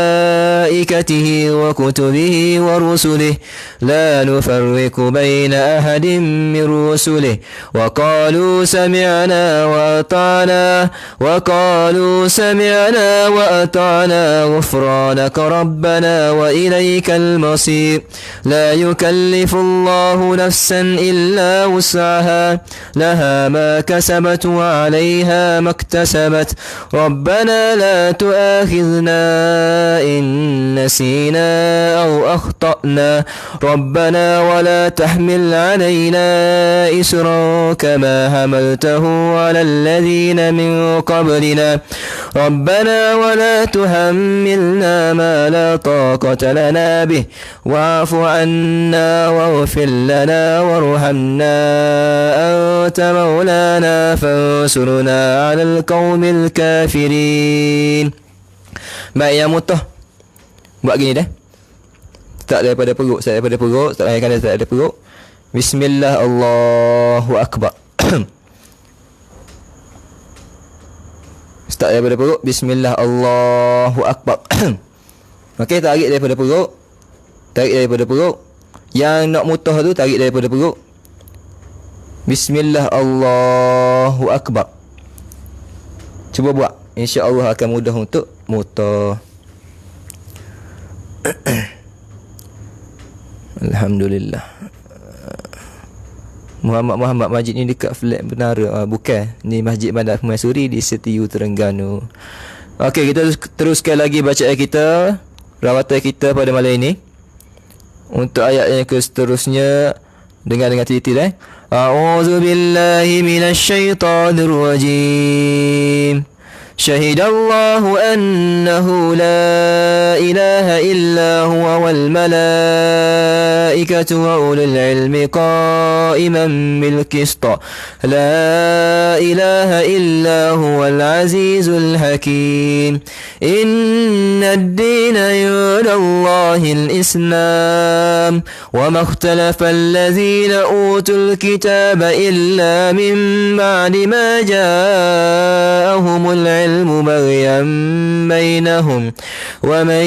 وملائكته وكتبه ورسله لا نفرق بين أحد من رسله وقالوا سمعنا وأطعنا غفرانك ربنا وإليك المصير لا يكلف الله نفسا إلا وسعها لها ما كسبت وعليها ما اكتسبت ربنا لا تؤاخذنا إن نسينا أو أخطأنا ربنا ولا تحمل علينا إسرا كما حملته على الذين من قبلنا ربنا ولا تحملنا ما لا طاقة لنا به واعف عنا واغفر لنا وارحمنا أنت مولانا فانصرنا على القوم الكافرين. Baik, yang mutah buat gini start daripada perut, start daripada perut. Bismillah, Allahu Akbar. Start daripada perut. Bismillah, Allahu Akbar. Okey, tarik daripada perut. Yang nak mutah tu tarik daripada perut. Bismillah, Allahu Akbar. Cuba buat, insya-Allah akan mudah untuk mutah. Alhamdulillah. Muhammad Majid ni dekat flat Benara. Bukan. Ni Masjid Bandar Permaisuri di Setiu, Terengganu. Okey, kita teruskan lagi bacaan kita, rawatan kita pada malam ini. Untuk ayat yang seterusnya, dengar dengan teliti A'udzu billahi minasyaitonir rajim. Syahidallahu annahu la ilaha illa huwa wal malaikatu wa ulul ilmi qa'iman bil qist. La ilaha illa huwal azizul hakim. Inna ad-dina 'indallahi al-islam wa ma ikhtalafa alladhina utul kitaba illa min ba'di ma ja'ahumul العلم بغيا بينهم ومن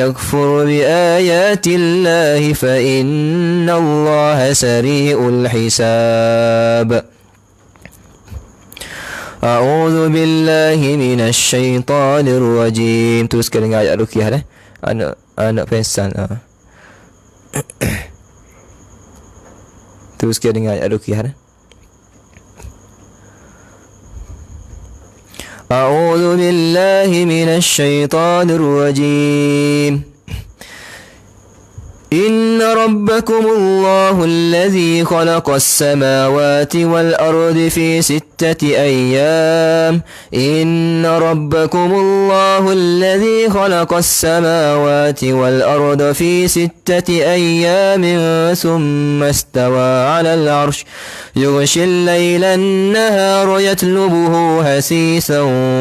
يكفر بآيات الله فإن الله سريع الحساب أعوذ بالله من الشيطان الرجيم. Teruskan dengan ayat ruqyah anak pensan. Teruskan dengan ayat ruqyah أعوذ بالله من الشيطان الرجيم. إن ربكم الله الذي خلق السماوات والأرض في 6 أيام. إن ربكم الله الذي خلق السماوات والأرض في 6 أيام ثم استوى على العرش يغشي الليل النهار يطلبه حثيثا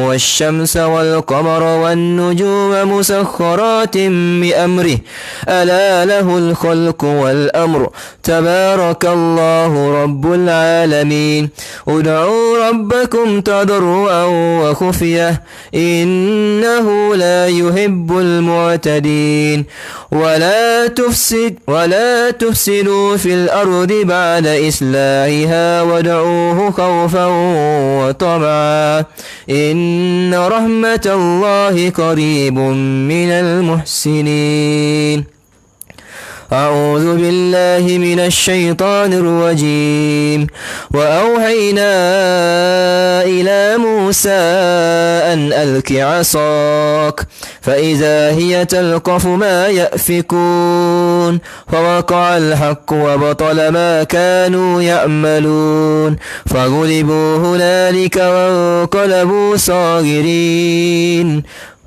والشمس والقمر والنجوم مسخرات بأمره ألا له الخلق والأمر تبارك الله رب العالمين. ادعوا ربكم تضرعا وخفية إنه لا يحب المعتدين. ولا تفسدوا في الأرض بعد إصلاحها وادعوه خوفا وطمعا إن رحمة الله قريب من المحسنين. أعوذ بالله من الشيطان الرجيم. وأوحينا إلى موسى أن ألق عصاك فإذا هي تلقف ما يأفكون فوقع الحق وبطل ما كانوا يعملون فغلبوا هنالك وانقلبوا صاغرين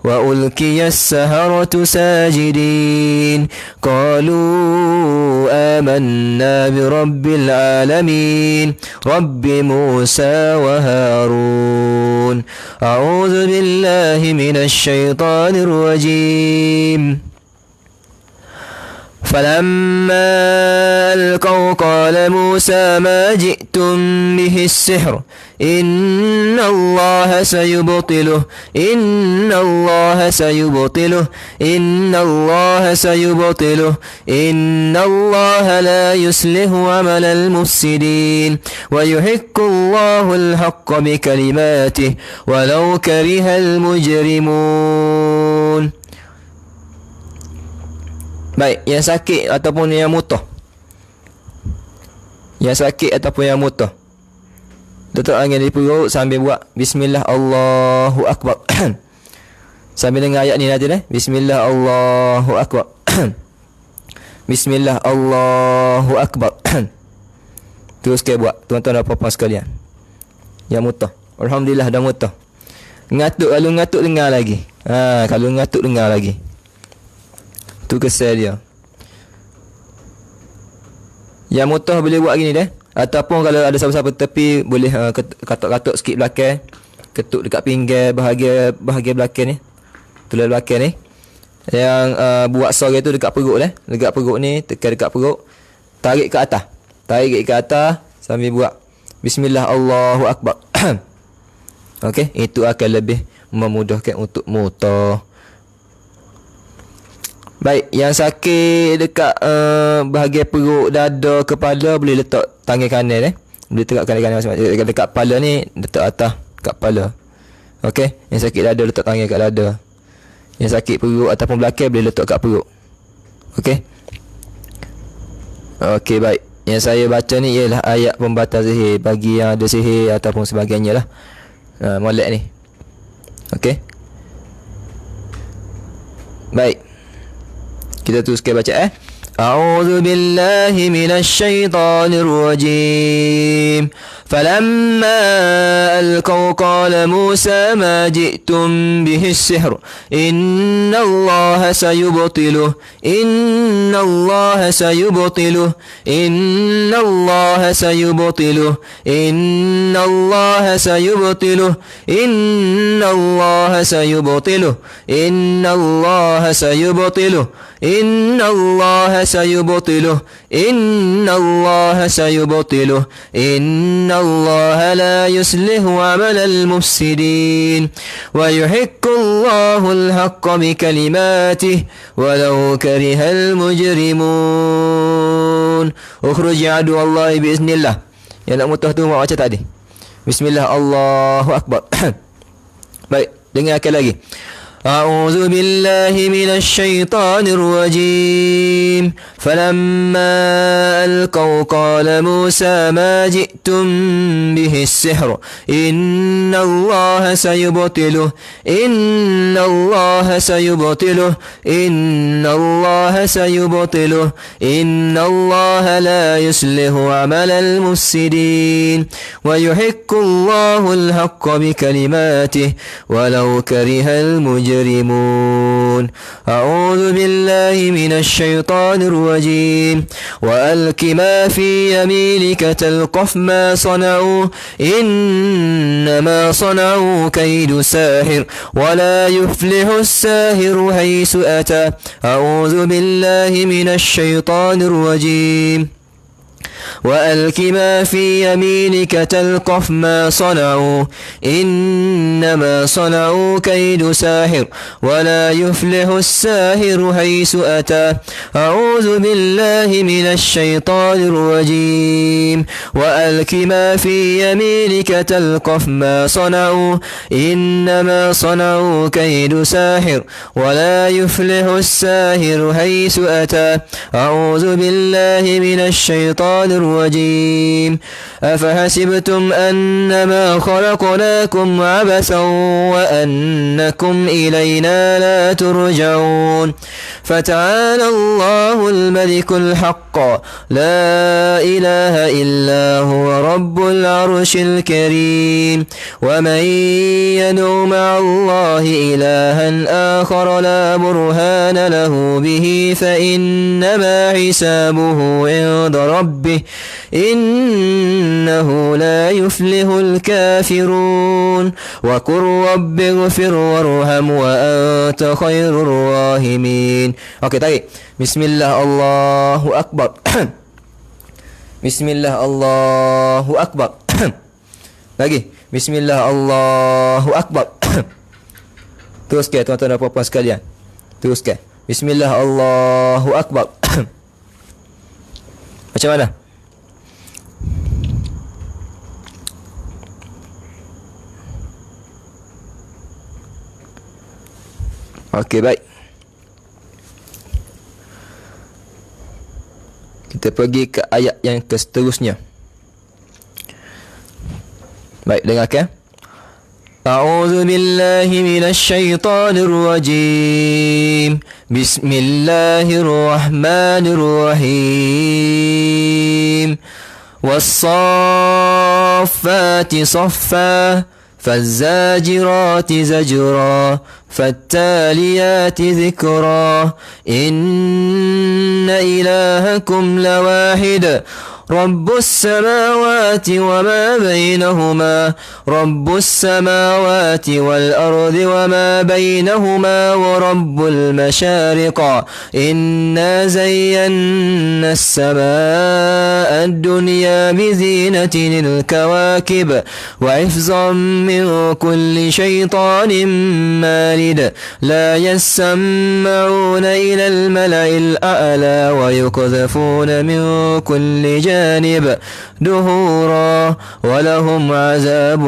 وألقي السحرة ساجدين قالوا آمنا برب العالمين رب موسى وهارون. أعوذ بالله من الشيطان الرجيم. فلما ألقوا قال موسى ما جئتم به السحر إن الله سيبطله إن الله سيبطله إن الله سيبطله إن الله لا يصلح عمل المفسدين ويحق الله الحق بكلماته ولو كره المجرمون. Baik, yang sakit ataupun yang mutah. Yang sakit ataupun yang mutah, letak angin di perut sambil buat Bismillah Allahu Akbar. Sambil dengar ayat ni nanti Bismillah Allahu Akbar. Bismillah Allahu Akbar. Terus ke buat, tuan-tuan dan puan-puan sekalian. Yang mutah, alhamdulillah dah mutah. Ngatuk, kalau ngatuk dengar lagi. Kalau ngatuk dengar lagi. Tu kesal dia. Yang mutah boleh buat gini ataupun kalau ada siapa-siapa tepi boleh katuk-katuk sikit belakang, ketuk dekat pinggang bahagian belakang ni, tulang belakang ni. Yang buat suara tu dekat perut dekat perut ni, tekan dekat perut, tarik ke atas. Tarik ke atas sambil buat Bismillah Allahu Akbar. Okey, itu akan lebih memudahkan untuk mutah. Baik, yang sakit dekat bahagian perut, dada, kepala boleh letak tangan kanan boleh tegakkan kanan masing-masing. Dekat kepala ni letak atas kat kepala. Okey, yang sakit dada letak tangan kat dada. Yang sakit perut ataupun belakang boleh letak kat perut. Okey. Okey, baik. Yang saya baca ni ialah ayat pembatal sihir bagi yang ada sihir ataupun sebagainya lah. Molek ni. Okey. Baik. Kita teruskan baca A'udzu billahi minasy syaithanir rajim. فلما ألقوا قال موسى ما جئتم به السحر إن الله سيبطله إن الله سيبطله إن الله سيبطله إن الله سيبطله إن الله سيبطله إن الله سيبطله إن الله سيبطله إن الله سيبطله إن الله لا يصلح عمل المفسدين ويحق الله الحق بكلماته ولو كره المجرمون اخرج عدو الله بإذن الله. Yang nak mutah tu mak baca tadi. Bismillah, Allahu Akbar. Baik, dengarkan lagi. أعوذ بالله من الشيطان الرجيم فلما ألقوا قال موسى ما جئتم به السحر إن الله سيبطله إن الله سيبطله إن الله سيبطله إن الله لا يصلح عمل المفسدين ويحق الله الحق بكلماته ولو كره المجرمون أعوذ بالله من الشيطان الرجيم وألق ما في يمينك تلقف ما صنعوا إنما صنعوا كيد ساحر ولا يفلح الساحر حيث أتى أعوذ بالله من الشيطان الرجيم وألق ما في يمينك تلقف ما صنعوا إنما صنعوا كيد ساحر ولا يفلح الساحر حيث أتى أعوذ بالله من الشيطان الرجيم وألق ما في يمينك تلقف ما صنعوا إنما صنعوا كيد ساحر ولا يفلح الساحر حيث أتى أعوذ بالله من الشيطان الرجيم أفحسبتم أنما خلقناكم عبثا وأنكم إلينا لا ترجعون فتعالى الله الملك الحق لا إله إلا هو رب العرش الكريم ومن يدع مع الله إلها آخر لا برهان له به فإنما حسابه عند ربه إنه لا يفلح الكافرون وقل رب اغفر وارحم وأنت خير الراحمين. Okey, tarik. Bismillah, Allahu Akbar. Bismillah, Allahu Akbar. Lagi. Bismillah, Allahu Akbar. Teruskan tuan-tuan dan puan-puan sekalian. Teruskan. Bismillah, Allahu Akbar. Macam mana? Okey, baik. Kita pergi ke ayat yang seterusnya. Baik, dengarkan. A'udzu billahi minasy syaithanir rajim. Bismillahirrahmanirrahim. Was-saffati saffa فالزاجرات زجرا فالتاليات ذكرا إن إلهكم لواحد رب السماوات وما بينهما رب السماوات والأرض وما بينهما ورب المشارق إنا زينا السماء الدنيا بزينة الكواكب وحفظا من كل شيطان مارد لا يسمعون إلى الملأ الأعلى ويقذفون من كل جانب دهورا ولهم عذاب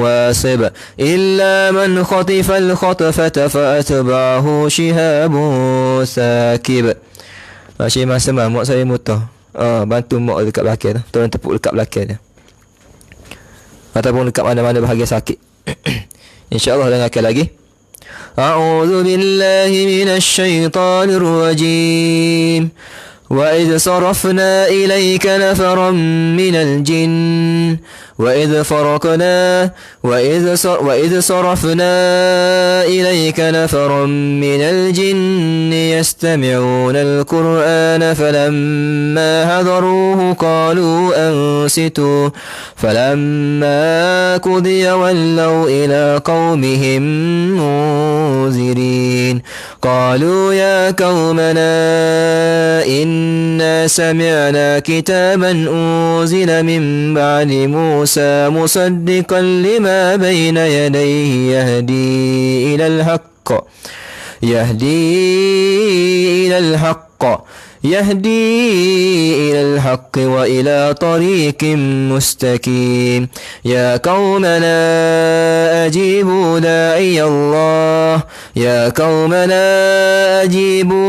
واصب إلا من خطف الخطفة فأتبعه شهاب ثاقب. Masih masa mak saya mutah. Bantu mak dekat belakang tu. Tolong tepuk dekat belakang dia. Ataupun dekat mana-mana bahagian sakit. InsyaAllah dengarkan lagi. A'udzu billahi minasy syaithanir rajim. وإذ صرفنا إليك نفرا من الجن وإذ صرفنا إليك نفرا من الجن يستمعون القرآن فلما حضروه قالوا أنصتوا فلما قضي ولوا إلى قومهم منذرين قالوا يا قومنا إنا سمعنا كتابا أنزل من بعد موسى مصدقا لما بين يديه يهدي إلى الحق وإلى طريق مستقيم يا قومنا أجيبوا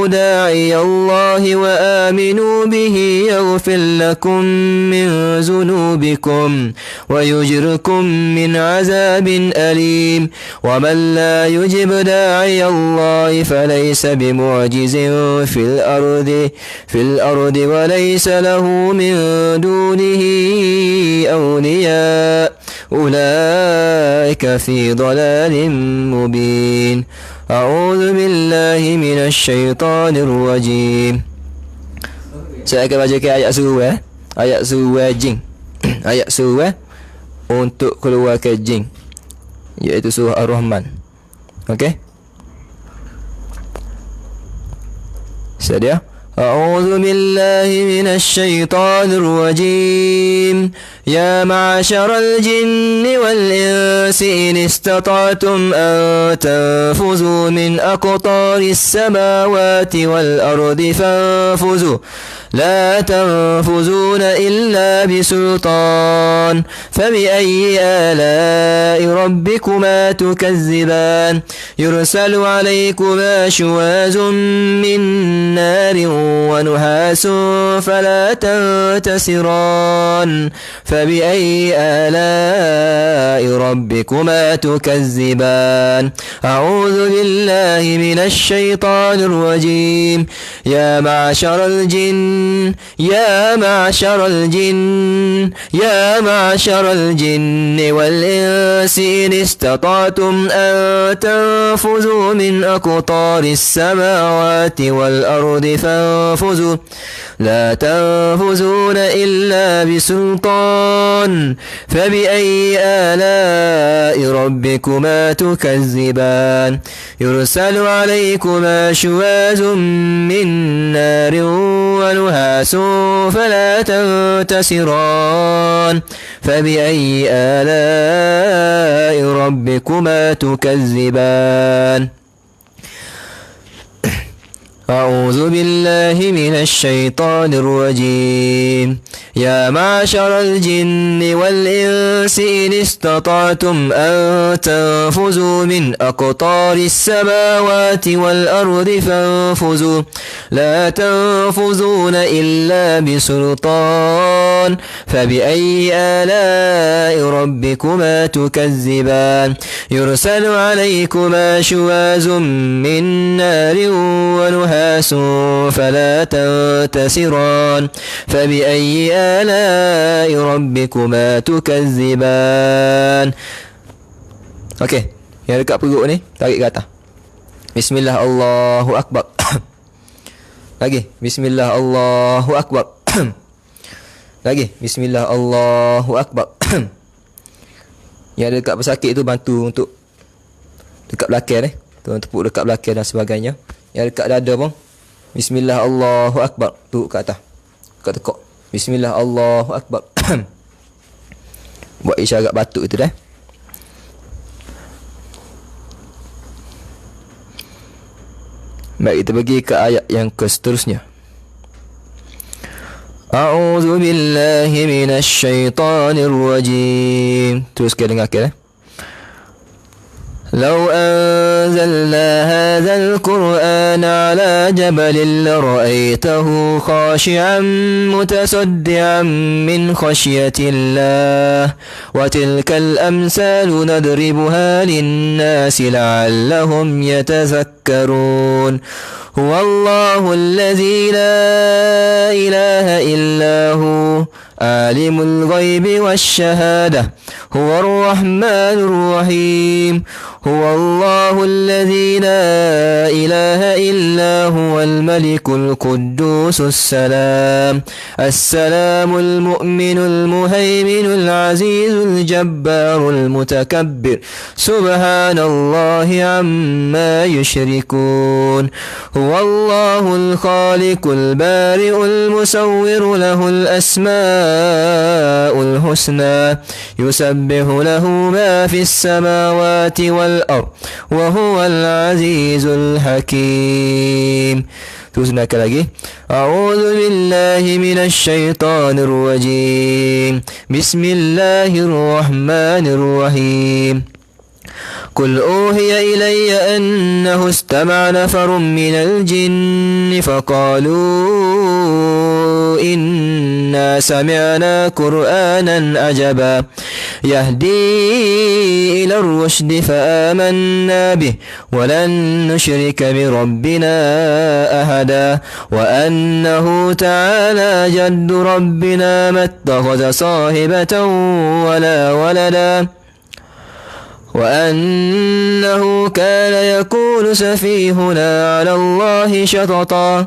داعي الله وآمنوا به يغفر لكم من ذنوبكم ويجركم من عذاب أليم ومن لا يجب داعي الله فليس بمعجز في الأرض وليس له من دونه أولياء أولئك في ضلال مبين أعوذ بالله من الشيطان الرجيم. Saya akan bacakan ayat surah jin. Ayat surah untuk keluarkan jin, iaitu surah Ar-Rahman. Okey, sedia. أعوذ بالله من الشيطان الرجيم يا معشر الجن والإنس إن استطعتم أن تنفذوا من أقطار السماوات والأرض فانفذوا لا تنفذون إلا بسلطان فبأي آلاء ربكما تكذبان يرسل عليكما شواظ من نار ونحاس فلا تنتصران فبأي آلاء ربكما تكذبان أعوذ بالله من الشيطان الرجيم يا معشر الجن والإنس إن استطعتم أن تنفذوا من أقطار السماوات والأرض فانفذوا لا تنفذون إلا بسلطان فبأي آلاء ربكما تكذبان يرسل عليكما شواظ من نار ونحاس فلا تنتصران فبأي آلاء ربكما تكذبان أعوذ بالله من الشيطان الرجيم يا معشر الجن والإنس إن استطعتم أن تنفذوا من أقطار السماوات والأرض فانفذوا لا تنفذون إلا بسلطان فبأي آلاء ربكما تكذبان يرسل عليكما شواظ من نار ونحاس فلا تنتصران فبأي آلاء ربكما تكذبان. Okey, yang dekat perut ni tarik ke atas. Bismillah, Allahu Akbar. Lagi, Bismillah, Allahu Akbar. Lagi, Bismillah, Allahu Akbar. Yang dekat pesakit tu bantu untuk dekat belakang ni. Tuan tepuk dekat belakang dan sebagainya. Yang dekat dada pun Bismillah, Allahu Akbar. Tu kat atas, kat tekuk. Bismillah, Allahu Akbar. Buat isyarat batuk itu dah. Baik, kita pergi ke ayat yang seterusnya. A'udzu billahi minasy syaithanir rajim. Teruskan dengarkan. لو أنزلنا هذا القرآن على جبل لرأيته خاشعا متصدعا من خشية الله وتلك الأمثال نضربها للناس لعلهم يتذكرون هو الله الذي لا إله إلا هو عالم الغيب والشهادة هو الرحمن الرحيم هو الله الذي لا إله إلا هو الملك القدوس السلام المؤمن المهيمن العزيز الجبار المتكبر سبحان الله عما يشركون هو الله الخالق البارئ المصور له الأسماء الحسنى يسبح له ما في السماوات والأرض وهو العزيز الحكيم. Terus nakal lagi. A'udzu billahi minasy syaithanir rajim. Bismillahirrahmanirrahim. قل أوحي إلي أنه استمع نفر من الجن فقالوا إنا سمعنا قرآنا عجبا يهدي إلى الرشد فآمنا به ولن نشرك بربنا أحدا وأنه تعالى جد ربنا ما اتخذ صاحبة ولا ولدا وأنه كان يقول سفيهنا على الله شططا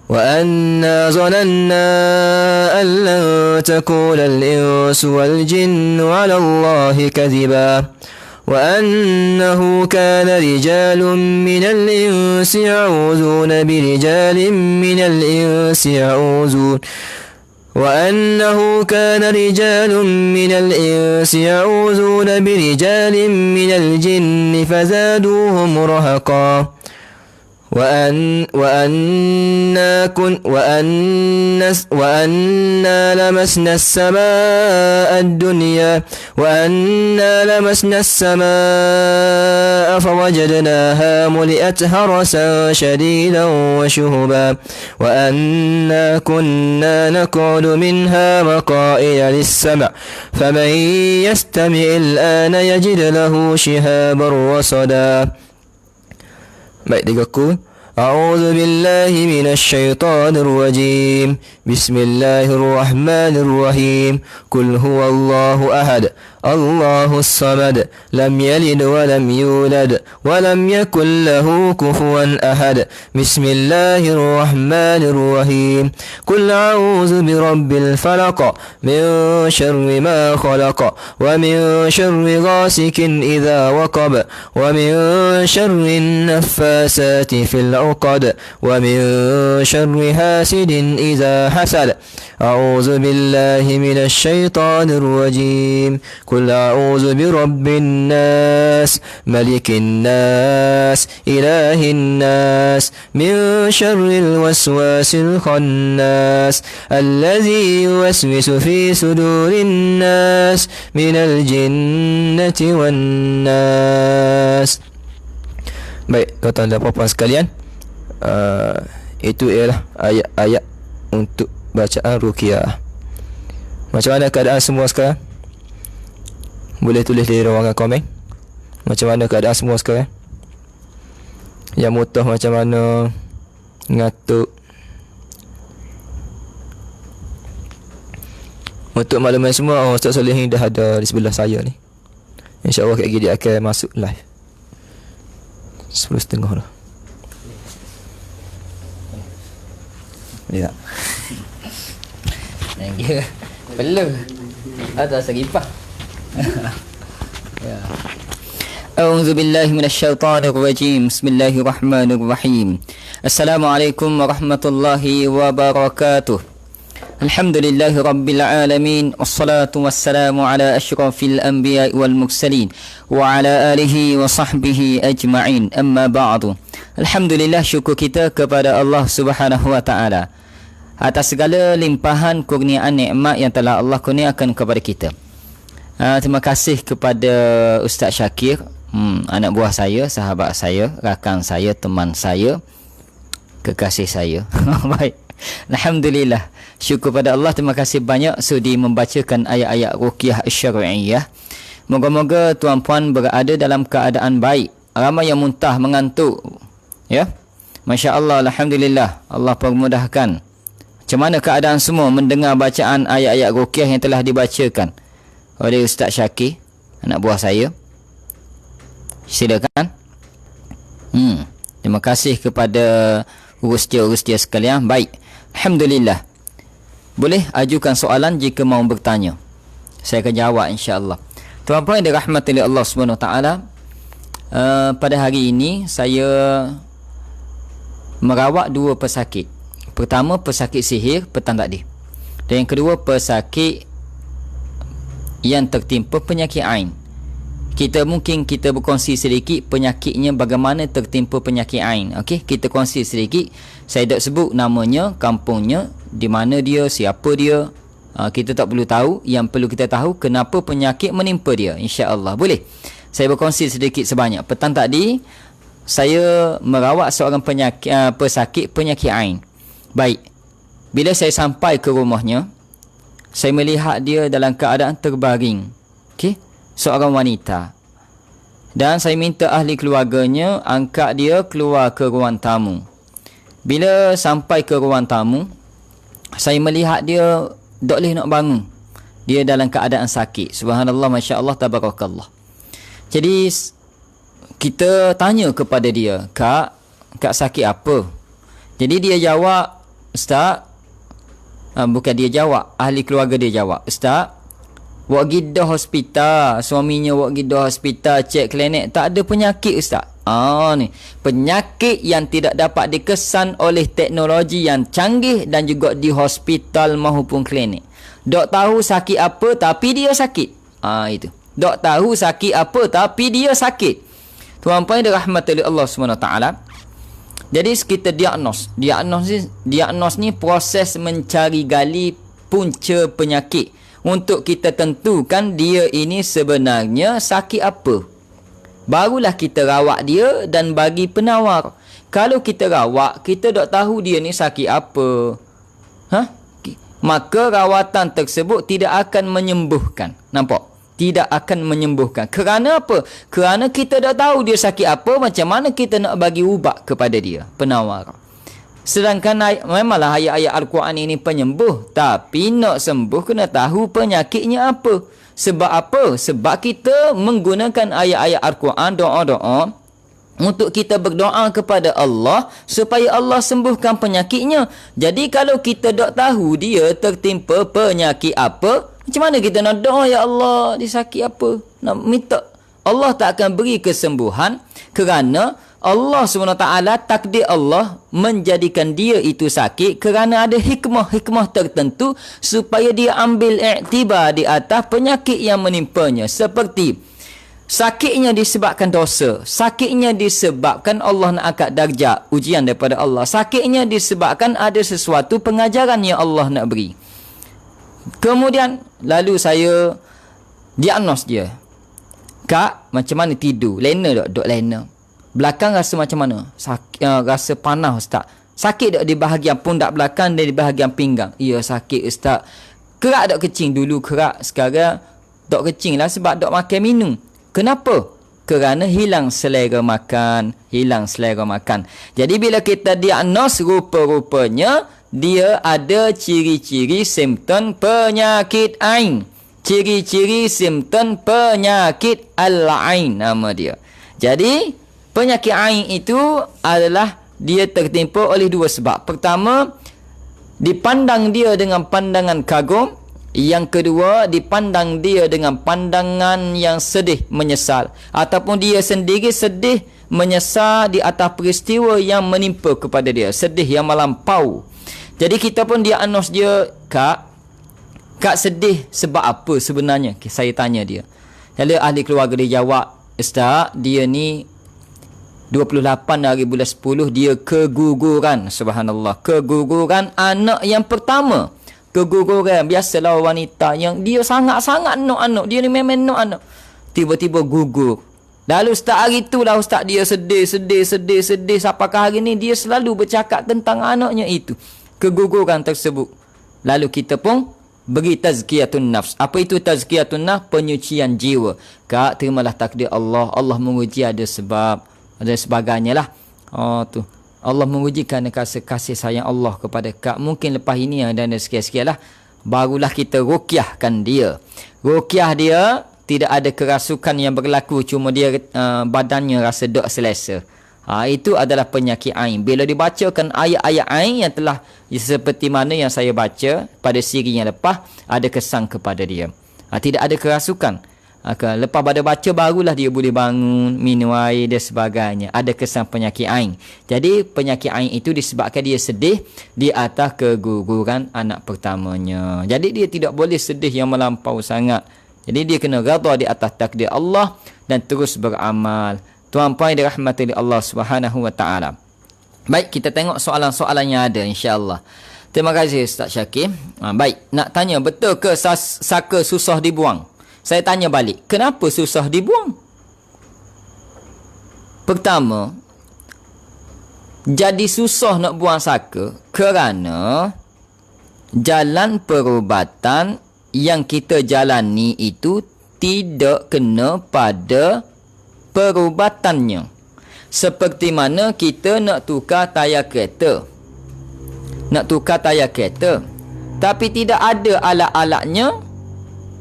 وأنا ظننا أن لن تكون الإنس والجن على الله كذبا وأنه كان رجال من الإنس يعوذون برجال من الإنس يعوذون وأنه كان رجال من الإنس يعوذون برجال من الجن فزادوهم رهقا وأنا لمسنا السماء فوجدناها ملئت هرسا شديدا وشهبا وأنا كنا نقعد منها مقاعد للسمع فمن يستمع الآن يجد له شهابا رصدا. Baik, tigaku. A'udzu billahi minasy syaithanir rajim. Bismillahirrahmanirrahim. Qul huwallahu ahad. Allahus samad. Lam yalid wa lam yulad wa lam yakul lahu kufuwan ahad. Bismillahirrahmanirrahim. Qul a'udzu birabbil falaq min syarri ma khalaq wa min syarri ghasikin idza waqab wa min syarri naffasati fil 'uqad wa min syarri hasidin idza hasad. A'udzu billahi minasy syaithanir rajim. Qul a'udzu birabbin nas malikin nas ilahin nas min syarril waswasil khannas allazi yuwaswisu fi sudurin nas minal jinnati wan nas. Baik, tuan-tuan dan puan-puan sekalian, itu ialah ayat-ayat untuk bacaan ruqyah. Macam mana keadaan semua sekarang? Boleh tulis di ruangan komen. Macam mana keadaan semua sekarang? Yang mutah macam mana? Ngantuk. Untuk makluman semua, Ustaz Solehin dah ada di sebelah saya ni. InsyaAllah kejap dia akan masuk live 10.30 lah. Ya. Dia perlu ada seripah. Ya. A'udzu billahi minasyaitonir rajim. Bismillahirrahmanirrahim. Assalamualaikum warahmatullahi wabarakatuh. Alhamdulillahi rabbil alamin. Wassalatu wassalamu ala asyrafil anbiya'i wal mursalin wa ala alihi wa sahbihi ajma'in. Amma ba'du. Alhamdulillah, syukur kita kepada Allah Subhanahu wa taala atas segala limpahan kurniaan nikmat yang telah Allah kurniakan kepada kita. Terima kasih kepada Ustaz Syakir Anak buah saya, sahabat saya, rakan saya, teman saya, kekasih saya. Baik. Alhamdulillah. Syukur pada Allah, terima kasih banyak sudi membacakan ayat-ayat ruqyah syar'iyyah. Moga-moga tuan-puan berada dalam keadaan baik. Ramai yang muntah, mengantuk. Ya. Masya-Allah, alhamdulillah. Allah permudahkan. Macam mana keadaan semua mendengar bacaan ayat-ayat ruqyah yang telah dibacakan oleh Ustaz Syakir, anak buah saya? Silakan. Terima kasih kepada urus-urus sekalian. Baik. Alhamdulillah. Boleh ajukan soalan jika mahu bertanya. Saya akan jawab insya-Allah. Tuan-tuan yang dirahmati oleh Allah Subhanahu Wa Taala, pada hari ini saya merawat 2 pesakit. Pertama, pesakit sihir petang tadi. Dan yang kedua, pesakit yang tertimpa penyakit ain. Mungkin kita berkongsi sedikit penyakitnya, bagaimana tertimpa penyakit ain. Okey, kita kongsi sedikit. Saya tak sebut namanya, kampungnya, di mana dia, siapa dia. Kita tak perlu tahu. Yang perlu kita tahu kenapa penyakit menimpa dia. Insya-Allah. Boleh? Saya berkongsi sedikit sebanyak. Petang tadi saya merawat seorang pesakit penyakit ain. Baik. Bila saya sampai ke rumahnya, saya melihat dia dalam keadaan terbaring. Okey? Seorang wanita. Dan saya minta ahli keluarganya angkat dia keluar ke ruang tamu. Bila sampai ke ruang tamu, saya melihat dia tak boleh nak bangun. Dia dalam keadaan sakit. Subhanallah, masya-Allah, tabarakallah. Jadi kita tanya kepada dia, Kak sakit apa? Jadi dia jawab, Ustaz, bukan dia jawab, ahli keluarga dia jawab, Ustaz, wak gida hospital, suaminya wak gida hospital, cek klinik, tak ada penyakit Ustaz. Ni penyakit yang tidak dapat dikesan oleh teknologi yang canggih dan juga di hospital maupun klinik. Dok tahu sakit apa tapi dia sakit. Itu. Dok tahu sakit apa tapi dia sakit. Tuan-puan dirahmati oleh Allah SWT. Jadi kita diagnos ni proses mencari gali punca penyakit untuk kita tentukan dia ini sebenarnya sakit apa. Barulah kita rawat dia dan bagi penawar. Kalau kita rawat, kita tak tahu dia ni sakit apa, maka rawatan tersebut tidak akan menyembuhkan. Nampak? Tidak akan menyembuhkan. Kerana apa? Kerana kita tak tahu dia sakit apa, macam mana kita nak bagi ubat kepada dia, penawar. Sedangkan memanglah ayat-ayat Al-Quran ini penyembuh, tapi nak sembuh kena tahu penyakitnya apa. Sebab apa? Sebab kita menggunakan ayat-ayat Al-Quran, doa-doa, untuk kita berdoa kepada Allah supaya Allah sembuhkan penyakitnya. Jadi kalau kita tak tahu dia tertimpa penyakit apa, macam mana kita nak doa, ya Allah, dia sakit apa? Nak minta. Allah tak akan beri kesembuhan kerana Allah SWT, takdir Allah menjadikan dia itu sakit kerana ada hikmah tertentu supaya dia ambil iktibar di atas penyakit yang menimpanya. Seperti sakitnya disebabkan dosa, sakitnya disebabkan Allah nak angkat darjat, ujian daripada Allah, sakitnya disebabkan ada sesuatu pengajaran yang Allah nak beri. Kemudian lalu saya diagnos dia, Kak, macam mana tidur? Lena tak? Dok lena. Belakang rasa macam mana? Rasa panas Ustaz. Sakit tak di bahagian pundak belakang dan di bahagian pinggang? Ya, sakit Ustaz. Kerak tak kecing? Dulu kerak, sekarang tak kecing lah sebab tak makan minum. Kenapa? Kerana hilang selera makan. Jadi bila kita diagnos, rupa-rupanya dia ada ciri-ciri simptom penyakit ain. Ciri-ciri simptom penyakit al-ain nama dia. Jadi penyakit ain itu adalah dia tertimpa oleh 2 sebab. Pertama, dipandang dia dengan pandangan kagum. Yang kedua, dipandang dia dengan pandangan yang sedih, menyesal. Ataupun dia sendiri sedih, menyesal di atas peristiwa yang menimpa kepada dia. Sedih yang melampau. Jadi kita pun diagnos dia, Kak sedih sebab apa sebenarnya? Saya tanya dia. Lalu ahli keluarga dia jawab, Ustaz, dia ni 28 hari bulan 10 dia keguguran. Subhanallah, keguguran anak yang pertama. Keguguran, biasalah wanita yang dia sangat-sangat nak anak, dia ni memang nak anak, tiba-tiba gugur. Lalu start hari itulah ustaz dia sedih sampaikan hari ni dia selalu bercakap tentang anaknya itu, keguguran tersebut. Lalu kita pun beri tazkiyatun nafs. Apa itu tazkiyatun nafs? Penyucian jiwa. Kak, terimalah takdir Allah. Allah menguji ada sebab, ada sebagainya lah. Tu Allah menguji kerana kasih sayang Allah kepada Kak. Mungkin lepas ini dan sekian-sekian lah, barulah kita ruqyahkan dia. Ruqyah dia tidak ada kerasukan yang berlaku, cuma dia badannya rasa dok selesa. Itu adalah penyakit ain. Bila dibacakan ayat-ayat ain yang telah seperti mana yang saya baca pada siri yang lepas, ada kesan kepada dia. Tidak ada kerasukan. Lepas pada baca barulah dia boleh bangun, minum air dan sebagainya. Ada kesan penyakit ain. Jadi penyakit ain itu disebabkan dia sedih di atas keguguran anak pertamanya. Jadi dia tidak boleh sedih yang melampau sangat. Jadi dia kena redha di atas takdir Allah dan terus beramal. Tuan-puan dirahmati Allah Subhanahu wa taala. Baik, kita tengok soalan-soalan yang ada insya-Allah. Terima kasih Ustaz Syakir. Baik, nak tanya, betul ke saka susah dibuang? Saya tanya balik, kenapa susah dibuang? Pertama, jadi susah nak buang saka kerana jalan perubatan yang kita jalani itu tidak kena pada perubatannya. Seperti mana kita nak tukar tayar kereta. Tapi tidak ada alat-alatnya.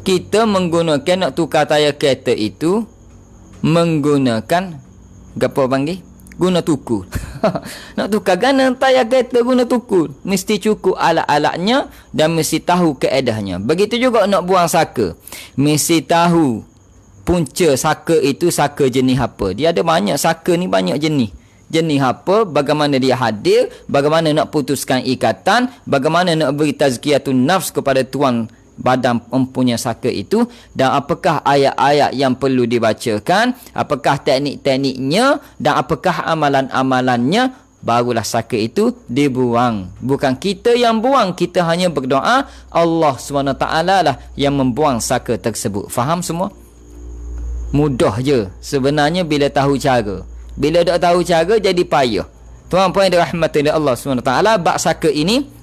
Kita menggunakan nak tukar tayar kereta itu menggunakan apa panggil? Guna tukul. Nak tukar tayar kereta guna tukul. Mesti cukup alat-alatnya dan mesti tahu keedahnya. Begitu juga nak buang saka. Mesti tahu punca saka itu saka jenis apa. Dia ada banyak saka ni, banyak jenis. Jenis apa, bagaimana dia hadir, bagaimana nak putuskan ikatan, bagaimana nak beri tazkiyatun nafs kepada tuan badan mempunyai saka itu, dan apakah ayat-ayat yang perlu dibacakan, apakah teknik-tekniknya dan apakah amalan-amalannya, barulah saka itu dibuang. Bukan kita yang buang, kita hanya berdoa, Allah SWT lah yang membuang saka tersebut. Faham semua? Mudah je sebenarnya bila tahu cara. Bila tak tahu cara jadi payah. Tuan-puan dirahmati Allah SWT, bab saka ini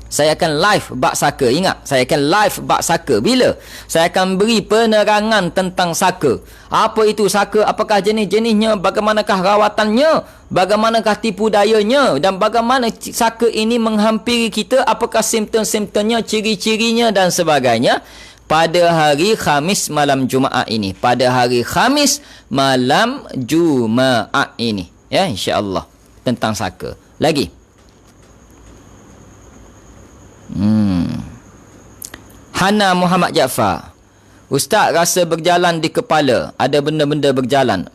saya akan live bab saka. Ingat, saya akan live bab saka. Bila? Saya akan beri penerangan tentang saka. Apa itu saka? Apakah jenis-jenisnya? Bagaimanakah rawatannya? Bagaimanakah tipu dayanya? Dan bagaimana saka ini menghampiri kita? Apakah simptom-simptomnya, ciri-cirinya dan sebagainya? Pada hari Khamis malam Jumaat ini. Pada hari Khamis malam Jumaat ini. Ya, insya-Allah. Tentang saka. Lagi. Hana Muhammad Jaafar. Ustaz rasa berjalan di kepala, ada benda-benda berjalan.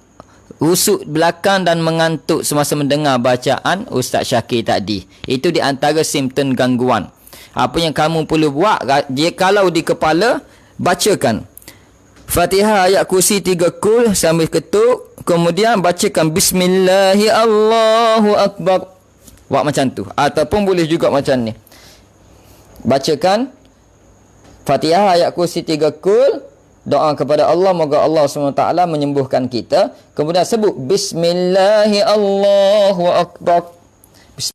Rusuk belakang dan mengantuk semasa mendengar bacaan Ustaz Syakir tadi. Itu di antara simptom gangguan. Apa yang kamu perlu buat, dia kalau di kepala, bacakan Fatihah ayat kursi 3 kul sambil ketuk, kemudian bacakan Bismillahi Allahu Akbar. Buat macam tu. Ataupun boleh juga macam ni. Bacakan Fatihah ayat kursi 3 kul, doa kepada Allah, moga Allah SWT menyembuhkan kita. Kemudian sebut Bismillahi Allahu Akbar.